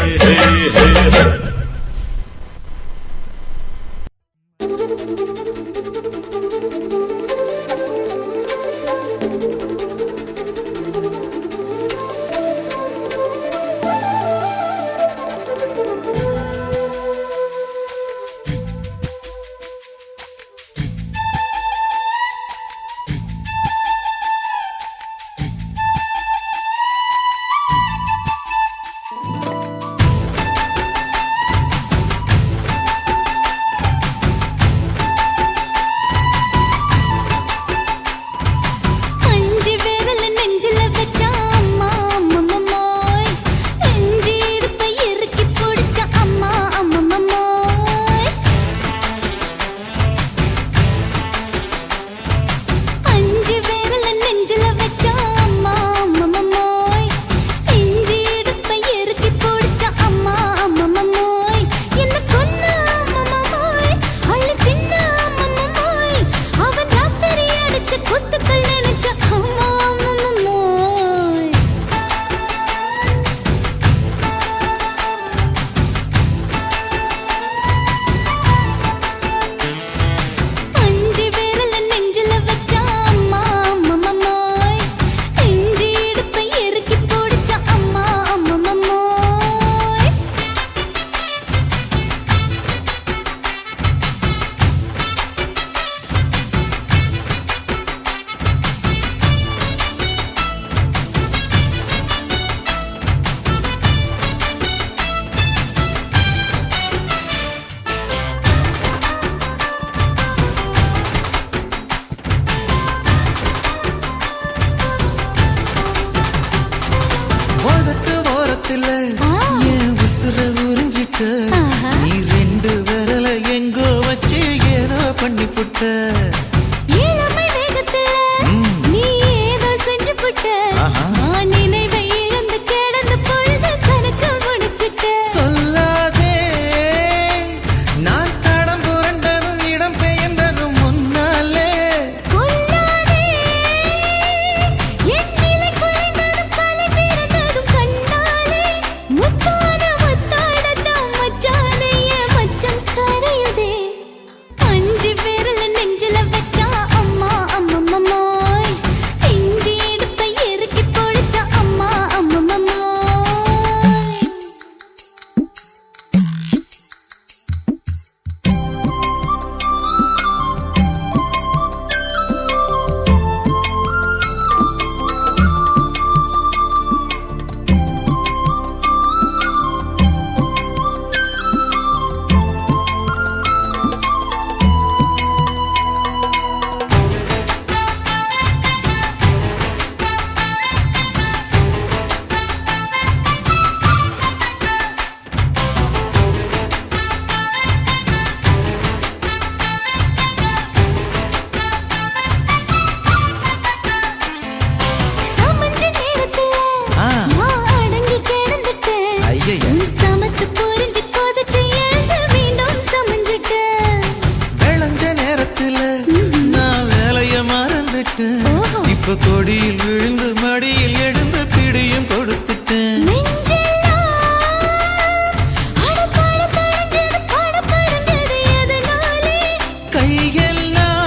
கொடியில் விழுந்து மடியில் எழுந்து பிடியும் கொடுத்துட்டேன்.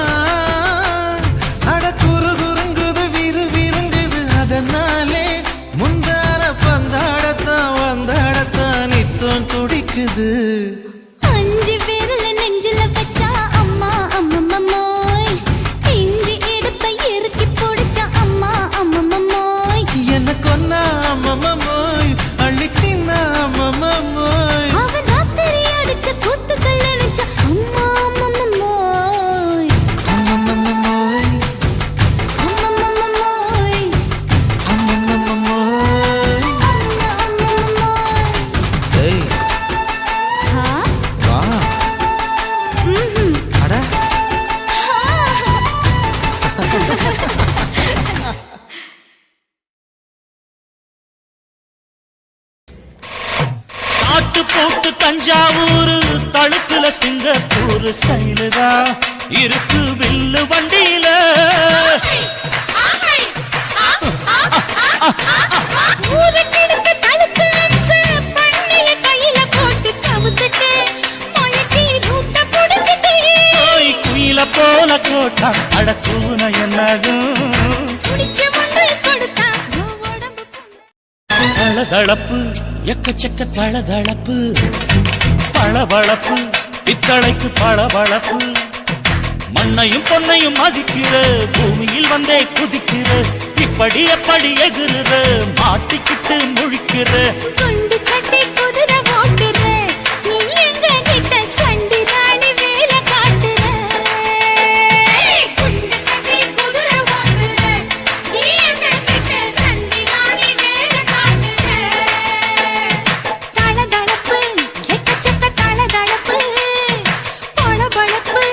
கையெல்லாம் அட குறுகுறுங்குது விறுவிறுங்குது அதனாலே முந்தார பந்தாடத்தான் வந்தாடத்தான் நித்தம் துடிக்குது. அஞ்சு பேர்ல நெஞ்சில வச்சா அம்மா அம்மம்மோய், இஞ்சி எடுப்பை இறுக்கி பிடிச்சா அம்மா அம்மம்மோய், என்ன கொன்னா அம்மம்மோய் அள்ளித்தின்னா அம்மம்மோய், அவன் ராத்திரி அடிச்ச கூத்துக்கள் நினைச்சா அம்மா அம்மம்மோய், அம்மம்மோய் அம்மம்மோய், அம்மம்மோய். அம்மா அம்மம்மோய். ஏய் ஹா? வா ம்ஹும். அட நாட்டு போட்டு தஞ்சாவூர் தழுக்குல சிங்கப்பூர் ஸ்டைலுதா இருக்கு வில்லு வண்டியில. ஊருக்கெடுத்து தழுக்கு அம்சு, பண்ணைய கையில போட்டு கவுத்துட்டு, மயக்கி ரூட்ட புடிச்சிட்டு, ஓய் குயில போல கோட்டா அடக்கூன என்னதும் புடிச்ச ஒன்று கொடுத்தா உன் உடம்பு தளதளப்பு எக்கச்சக்க தளதளப்பு பளபளப்பு பித்தளைக்கு பளபளப்பு. மண்ணையும் பொன்னையும் மதிக்கிற பூமியில் வந்தே குதிக்கிற இப்படி எப்படி எகுற மாட்டிக்கிட்டு முழிக்கிற. குண்டு கட்டி குதிரை ஓட்டுற, நீ எங்க கிட்ட சண்டி ராணி வேலை காட்டுற. குண்டு கட்டி குதிரை ஓட்டுற, நீ எங்க கிட்ட சண்டி ராணி வேலை காட்டுற. தளதளப்பு எக்கச்சக்க தளதளப்பு பளபளப்பு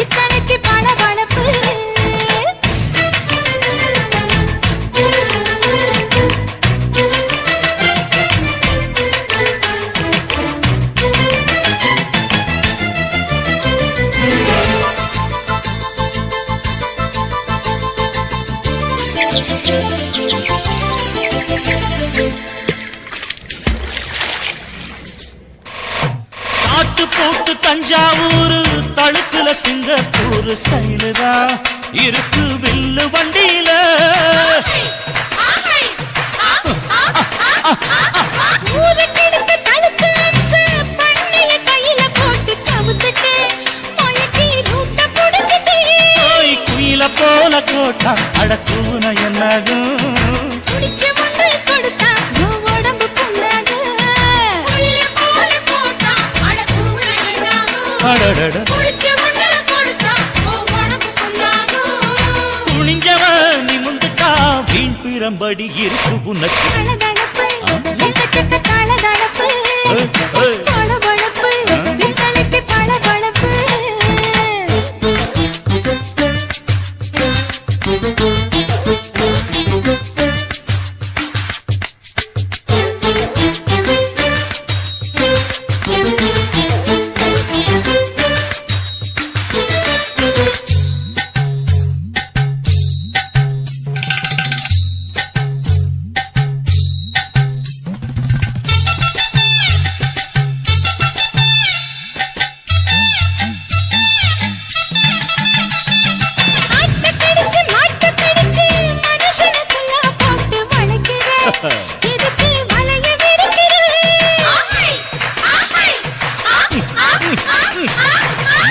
இத்தனைக்கு பளபளப்பு. நாட்டு போட்டு தஞ்சாவூர் தழுக்குல சிங்கப்பூர் ஸ்டைலுதா இருக்கு வில்லு வண்டியில. ஊருக்கெடுத்து தழுக்கு அம்சு, பண்ணைய கையில போட்டு கவுத்துட்டு, மயக்கி ரூட்ட புடிச்சிட்டு, ஓய் குயில போல கோட்டா அடக்கூன என்னதும் புடிச்ச ஒன்று கொடுத்தா உன் உடம்பு புண்ணாகு. குயில போல போட்டா அடக்கூன என்னாகும். அடடட புடிச்ச ஒன்று கொடுத்தா உன் உடம்பு புண்ணாகு. துணிஞ்சவன் நிமிந்துட்டா வீண் பிரம்படி இருக்கு உனக்கு. தளதளப்பு எக்கச்சக்க தளதளப்பு ஏய், ஏய். பளபளப்பு இத்தனைக்கு பளபளப்பு. ஆட்டக்கடிச்சு மாட்டக்கடிச்சு மனுஷனுக்குள்ள போட்டு வளைக்கிற, எதுக்கு வளைய விரிக்கிற?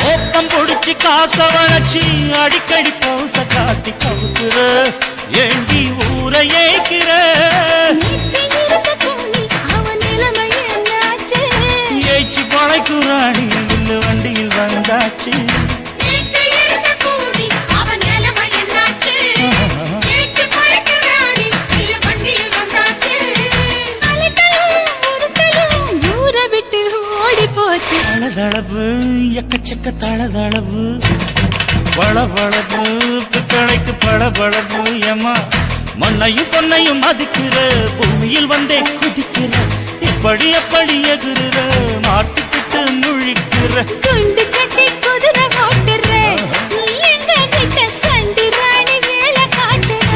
மோப்பம் பொடிச்சு காச வளைச்சு அடிக்கடி பௌச காட்டி கவுக்குற ஏண்டி ஊரை ஏக்கிற. நேத்து இருந்த கூலி, அவன் நிலைமை என்னாச்சு? ஏச்சு பழைக்கும் ராணி வில்லு வண்டியில் வந்தாச்சு. நேத்து இருந்த கூலி, அவன் நிலைமை என்னாச்சு? நேற்று பழக்க ராணி, இல்ல வண்டியில் வந்தாச்சு. அலட்டலும் உருட்டலும் ஊரை விட்டு ஓடி போச்சு. தளதளவு எக்கச்சக்க தளதளவு பளபளப்பு பித்தளைக்கு பளபளப்பு. ஏமா மண்ணையும் பொன்னையும் மதிக்கிற பூமியில் வந்தே குதிக்கிற இப்படி எப்படி எகுற மாட்டிக்கிட்டு முழிக்கிற. குண்டு சட்டி குதிரை ஓட்டுற, நீ எங்க கிட்ட சண்டி ராணி வேலை காட்டுற.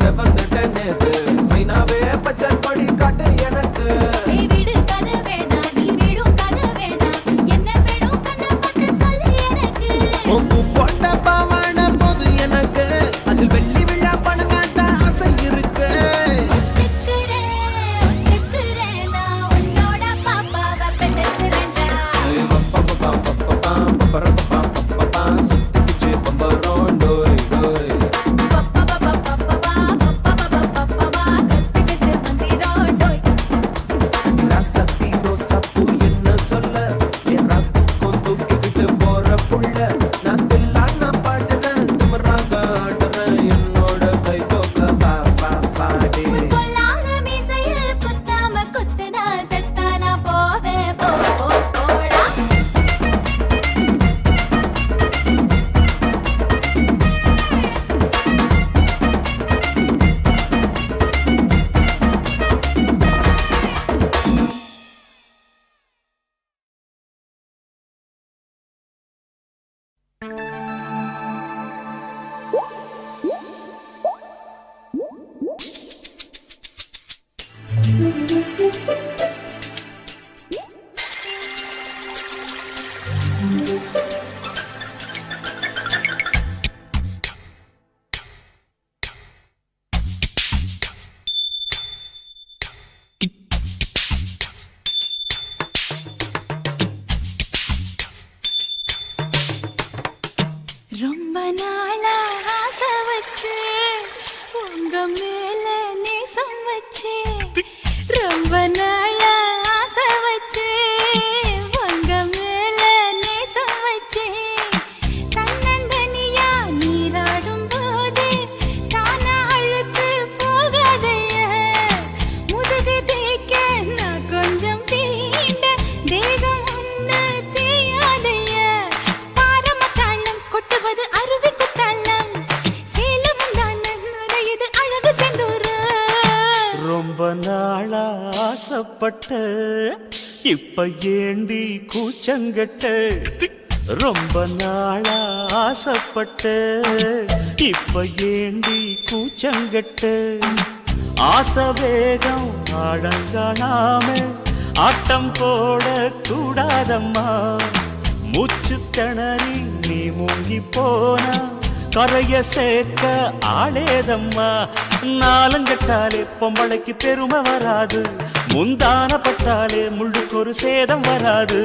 செவந்துட்ட நேத்து மைனாவே பச்சை கொடி காட்டு எனக்கு வீடு கதை வேணா நீ வீடும் கதை வேணா என்ன வேணும் கண்ண பார்த்து சொல்லு எனக்கு உப்பு போட்ட பாவாட போது எனக்கு அதில் வெள்ளி விழா பணம் காட்ட ஆசை இருக்கு ஒத்துக்கிறேன் நான் உன்னோட பாப்பாவை பெற்றேன்டா சுத்திக்கிச்சு பம்பரம் டோய் டோய் சத்தி ரோசாப்பூ என்ன சொல்ல என் ராத்துக்கும் தூக்கிக்கிட்டு போற புள்ள நான் தில்லான பாடுறேன் திமராக ஆடுறேன் என்னோட கை தோக்க வா வா வாடி பொல்லாத மீசையில் குத்தாம குத்துனா செத்தானா போவேன் போடா ரொம்ப நாளா ஆசை வச்சு உங்க மேல நேசம் வச்சு ரொம்ப நாளா ஆசை வச்சு உங்க மேல நேசம் வச்சு தன்னந்தனியா நீராடும் போது தானா அழுக்கு போகாதைய முதுகு தேய்க்க நான் கொஞ்சம் தீண்ட தேகம் ஒண்ணு தேயாதைய பாரமத்தாளம் கொட்டுவது அருவி குத்தாளம் சேலம் தானே நுரையுது அழகு செந்தூர ரொம்ப நாளா ஆசைப்பட்ட இப்ப ஏண்டி கூச்சங்கட்ட ரொம்ப நாளா ஆசைப்பட்ட இப்ப ஏண்டி கூச்சங்கட்ட ஆசை வேகம் ஆடங்கானாம ஆட்டம் போட கூடாதம்மா மூச்சு திணறி நீ மூங்கி போனா கரைய சேர்க்க ஆளேதம்மா நாலங்கட்டாலே பொம்பளைக்கு பெருமை வராது முந்தான பட்டாலே முள்ளுக்கு ஒரு சேதம் வராது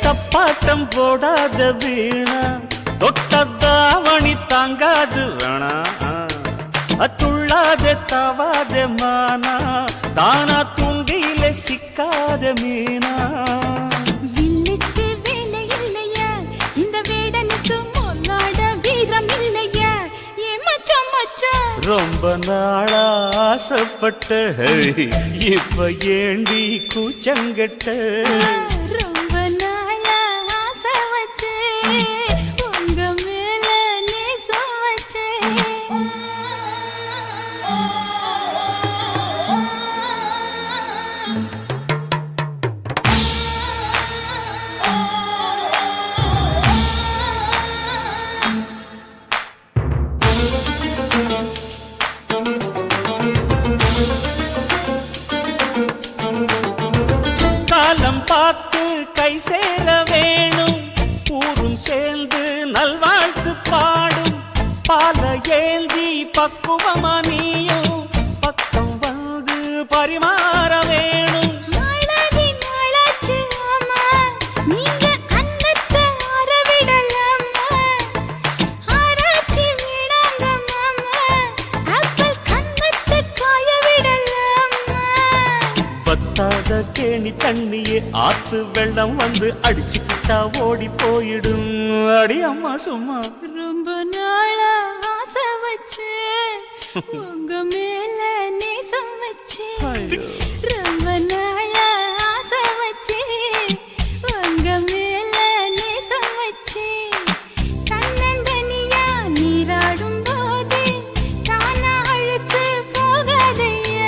தப்பாட்டம் போடாத வீணா தொட்டதாவணி தாங்காது வேணா துள்ளாத தவாத மானா தானா தூண்டியில சிக்காத மீனா வில்லுக்கு வேலை இல்லையா இந்த வேடனுக்கு மொல்லாட வீரம் இல்லையா ஏ மச்சான் மச்சான் ரொம்ப நாளா ஆசைப்பட்ட இப்ப ஏண்டி கூச்சங்கட்ட ரொம்ப நாளா ஆசை வச்சு உங்க மேல நேசம் வச்சு காலம் பார்த்து கை சேர வேணும் ஊரும் சேர்ந்து நல்வாழ்த்து பாடும் பால ஏந்தி பக்குவமா நீயும் பக்கம் வந்து பரிமாற வேணும் நாளாகி நாளாச்சு ஆமா நீங்க அன்னத்தை அறவிடலாமா ஆராய்ச்சி விடாங்க மாமா ஆப்பிள் கன்னத்தை காய விடலாமா பத்தாத கேணி தண்ணியே ஆத்து வெள்ளம் வந்து அடிச்சுக்கிட்டா ஓடி போயிடும் அடி அம்மா சும்மா ரொம்ப நாளா ஆசை வச்சு உங்க மேல நேசம் வச்சு ரொம்ப நாளா ஆசை வச்சு உங்க மேல நேசம் வச்சு தன்னந்தனியா நீராடும் போது தானா அழுக்கு போகாதைய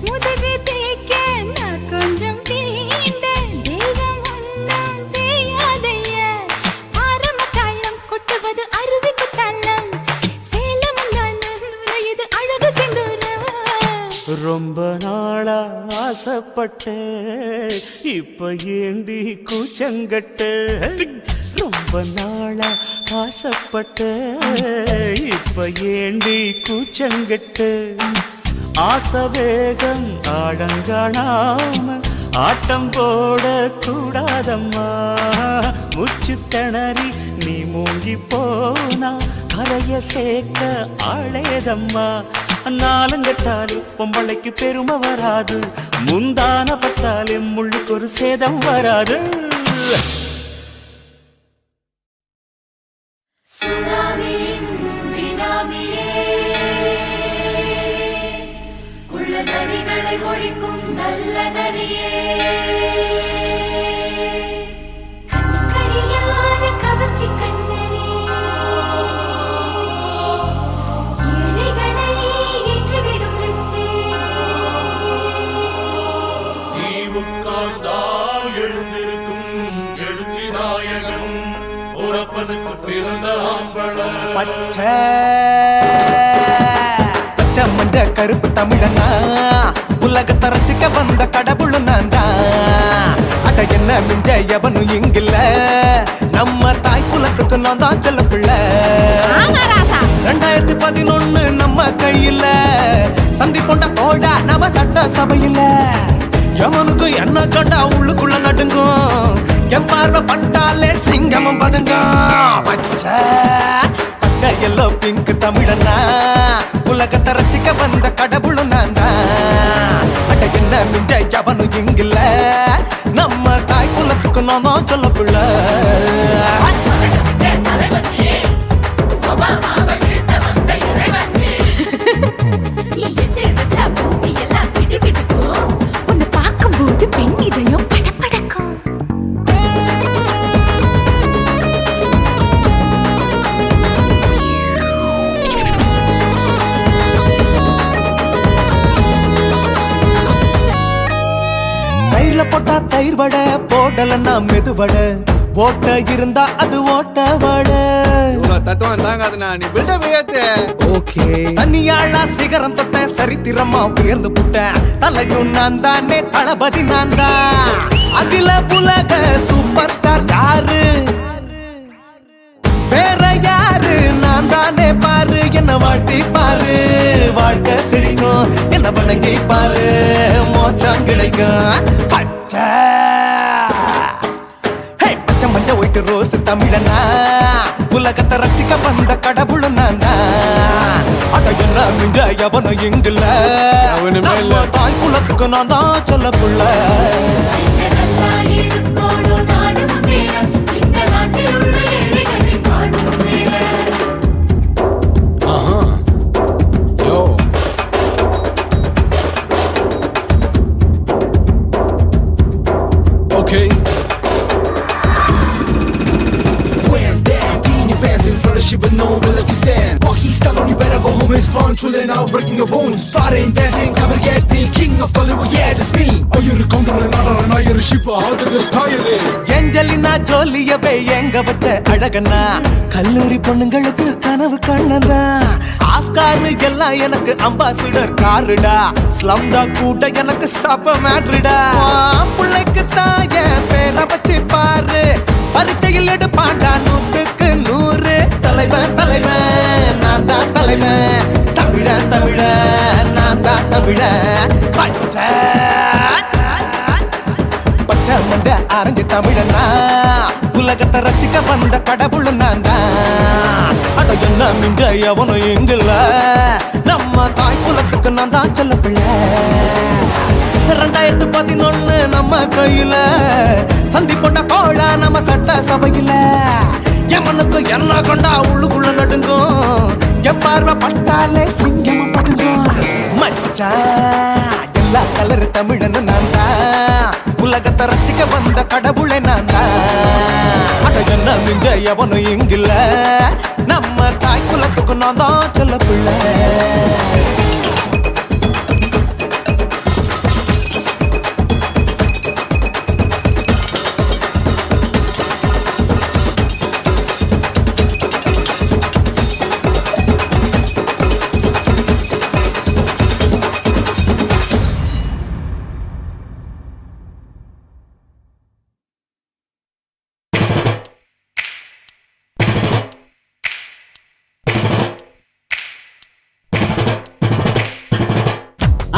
முதுகு தேய்க்க நான் கொஞ்சம் தீண்ட தெய்வம் ஒன்றும் தேயாதைய ஆரம்ப தாளம் கொட்டுவது அருவிக்கு தள்ளம் சேலம் இது அழகு சிந்துரம் ரொம்ப நாளா ஆசைப்பட்ட இப்ப ஏண்டி கூச்சங்கட்ட ரொம்ப நாளா ஆசைப்பட்ட இப்ப ஏண்டி கூச்சங்கட்ட ஆசை வேகம் ஆடங்காணாம ஆட்டம் போட கூடாதம்மா முச்சு திணறி நீ மூங்கி போனா கரைய சேர்க்க ஆளேதம்மா நாலங்கட்டாலே பொம்பளைக்கு பெருமை வராது முந்தான பட்டாலே முள்ளுக்கு ஒரு சேதம் வராது நரிகளை ஒழிக்கும் நல்ல நரியே கண்ணிக்கடியான கவர்ச்சி கண்ணனே ஏழைகளை ஏற்றிவிடும் லிப்டே நீ உட்கார்ந்தால் எழுந்திருக்கும் எழுச்சி நாயகன் உறப்பனுக்கு பிறந்த ஆம்பளம் பச்சை மஞ்ச கருப்பு தமிழனா உலகத்தை ரசிக்க வந்த கடவுள் நான் தான் அட என்ன மிஞ்ச எவனும் இங்கில்ல நம்ம தாய் குலத்துக்கு நான் தான் செல்ல பிள்ளை 2011 நம்ம கையில சந்தி பொண்ட தோடா நம்ம சட்ட சபையில எவனுக்கு என்ன கண்டா உள்ளுக்குள்ள நடுங்கும் என் பார்வை பட்டாலே சிங்கமும் பதுங்கும் பச்சை எல்லோ பிங்க் தமிழனா உலகத்தை ரசிக்க வந்த கடவுள் நான் தான் அட என்ன மிஞ்ச எவனும் இங்கில்ல நம்ம தாய் குலத்துக்கு நான் சொல்ல பிள்ளை உன்னை பார்க்கும்போது பெண் இதயம் படபடக்கும் தயிர்ல போட்டா தயிர் வடை போடலன்னா மெதுவடை ஓட்ட இருந்தா அது ஓட்ட வடை தத்துவம் தாங்காதுண்ணா நீ பில்டப் ஏத்து ஓகே தனியாளா சிகரம் தொட்டேன் சரித்திரமா உயர்ந்து புட்டேன் தலையும் நான் தானே தளபதி நான் தான் அகில உலக சூப்பர் ஸ்டார் யாரு வேற யாரு நான் தானே பாரு என்ன வாழ்த்தி பாரு வாழ்க்கை சிரிக்கும் என்ன வணங்கி பாரு மோச்சம் கிடைக்கும் பச்சை பச்சை மஞ்ச ஒயிட்டு ரோஸ் தமிழனா உலகத்தை ரசிக்க வந்த கடவுள் நான் தான் அட என்ன மிஞ்ச எவனும் இங்கில்ல நம்ம தாய் குலத்துக்கு நான் தான் சொல்ல புள்ள Okay. When that in your pants in front of shit with no will like you stand. Walk he's telling you better go home and spawn chilling out breaking your bones. Fighting, dancing, cover get me king of Hollywood, yeah that's me. Oh you're a counter and you're a ship how to this tire. Angelina ஜோலியவே எங்க வச்ச அழகனா கல்லூரி பொண்ணுங்களுக்கு கனவு கண்ணனா Oscar எல்லாம் எனக்கு ambassador காருடா ஸ்லம்டா கூட எனக்கு சப்ப மேட்ருடா பிள்ளைக்கு தாய பேரை வச்சு பாரு பரீட்சையில் எடுப்பாண்டா 100க்கு 100 தலைவன் தலைவன் நான் தான் தலைவன் தமிழன் தமிழன் நான் தான் தமிழன் பச்சை பச்சை மஞ்ச ஆரஞ்சு தமிழனா உலகத்தை ரசிக்க வந்த கடவுள் நான் தான் அட என்ன மிஞ்ச எவனும் எங்கில்ல நம்ம தாய் குலத்துக்கு நான் தான் சொல்ல பிள்ளை 2011 நம்ம கையில சந்தி போட்ட கோழ நம்ம சட்ட சபையில எமனுக்கு என்ன கொண்டா உள்ளுக்குள்ள நடுங்கும் எப்பார்வ பட்டாலே சிங்கம் பதுங்கும் மச்சா எல்லா கலர் தமிழன்னு நான் தான் உலகத்தை ரசிக்க வந்த கடவுளை நான் தான் அட என்ன மிஞ்ச எவனும் இங்கில்ல நம்ம தாய் குலத்துக்கு நான் தான் சொல்ல பிள்ளை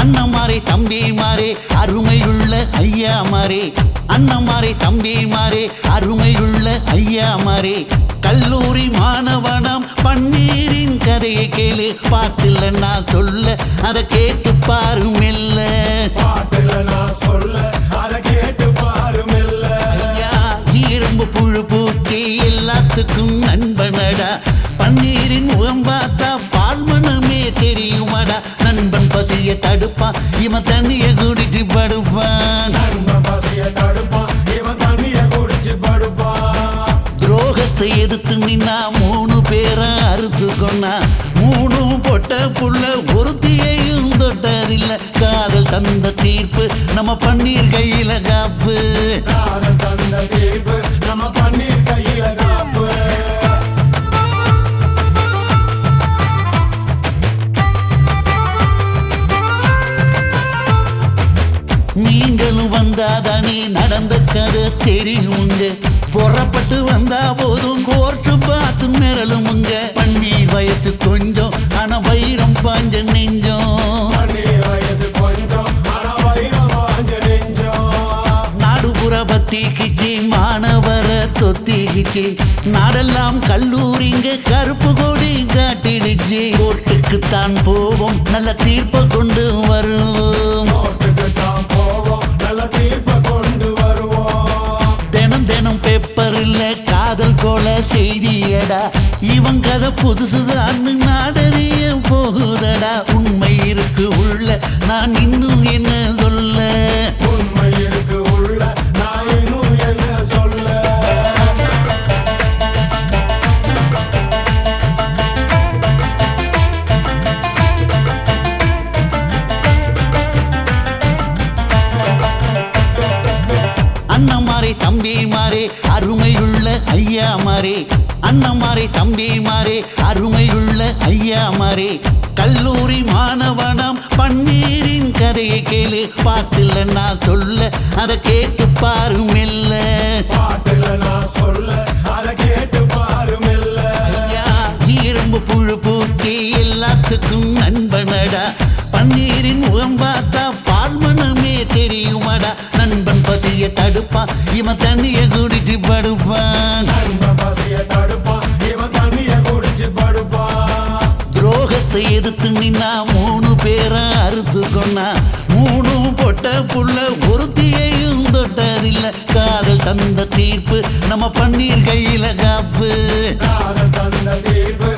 அண்ணமாரே தம்பி மாறே அருமையுள்ள ஐயா மாறே அண்ணமாரே தம்பி மாறே அருமையுள்ள ஐயா மாறே கல்லூரி மாணவனம் பன்னீரின் கதையை கேளு பாட்டுல நான் சொல்ல அதை கேட்டு பாரு மெல்ல பாட்டுல நான் சொல்ல அதை கேட்டு பாரு மெல்ல ஐயா இரும்பு புழு பூச்சி எல்லாத்துக்கும் நண்பனடா பன்னீரின் முகம் பார்த்தா பால்மனமே தெரியுமாடா நண்பன் பசிய தடுப்பான் இவன் தண்ணிய குடிச்சு படுப்பான் துரோகத்தை எதிர்த்து நின்னா 3 பேரை அறுத்து கொண்டா 3 பொட்ட புள்ள ஒருத்தியையும் தொட்டதில்ல காதல் தந்த தீர்ப்பு நம்ம பன்னீர் கையில காப்பு காதல் தந்த தீர்ப்பு நம்ம பன்னீர் கையில காப்பு நீங்களும் வந்தாதானே நடந்த கதை தெரியுங்க புறப்பட்டு வந்தா போதும் கோர்ட்டு பார்த்து மிரளுமுங்க பன்னீர் வயசு கொஞ்சம் ஆனா வைரம் பாஞ்ச நெஞ்சம் வயசு கொஞ்சம் நாடுபுற பத்திக்கிச்சு மாணவர தொத்திக்கிச்சு நாடெல்லாம் கல்லூரிங்க கருப்பு கொடி காட்டிடுச்சு கோர்ட்டுக்கு தான் போவோம் நல்ல தீர்ப்பை கொண்டு வருவோம் தினம் தினம் பேப்பர்ல காதல் கொலை செய்தியடா இவன் கதை புதுசுதான் நாடறிய போகுதடா உண்மை இருக்கு உள்ள நான் இன்னும் என்ன சொல்ல உண்மை இருக்கு உள்ள நான் இன்னும் என்ன சொல்ல அண்ணமாரே தம்பி மாறே அருமையுள்ள ஐயா மாறே அண்ணமாரே தம்பி மாறே அருமையுள்ள ஐயா மாறே கல்லூரி மாணவனம் பன்னீரின் கதையை கேளு பாட்டுல நான் சொல்ல அதை கேட்டு பாரு மெல்ல பாட்டுல நான் சொல்ல அதை கேட்டு பாரு மெல்ல ஐயா இரும்பு புழு பூச்சி எல்லாத்துக்கும் நண்பனடா பன்னீரின் முகம் பார்த்தா பால்மனமே தெரியுமாடா நண்பன் பசிய தடுப்பான் இவன் தண்ணிய குடிச்சு படுப்பான் துரோகத்தை எதிர்த்து நின்னா 3 பேரை அறுத்து கொண்டா 3 பொட்ட புள்ள ஒருத்தியையும் தொட்டதில்ல காதல் தந்த தீர்ப்பு நம்ம பன்னீர் கையில காப்பு காதல் தந்த தீர்ப்பு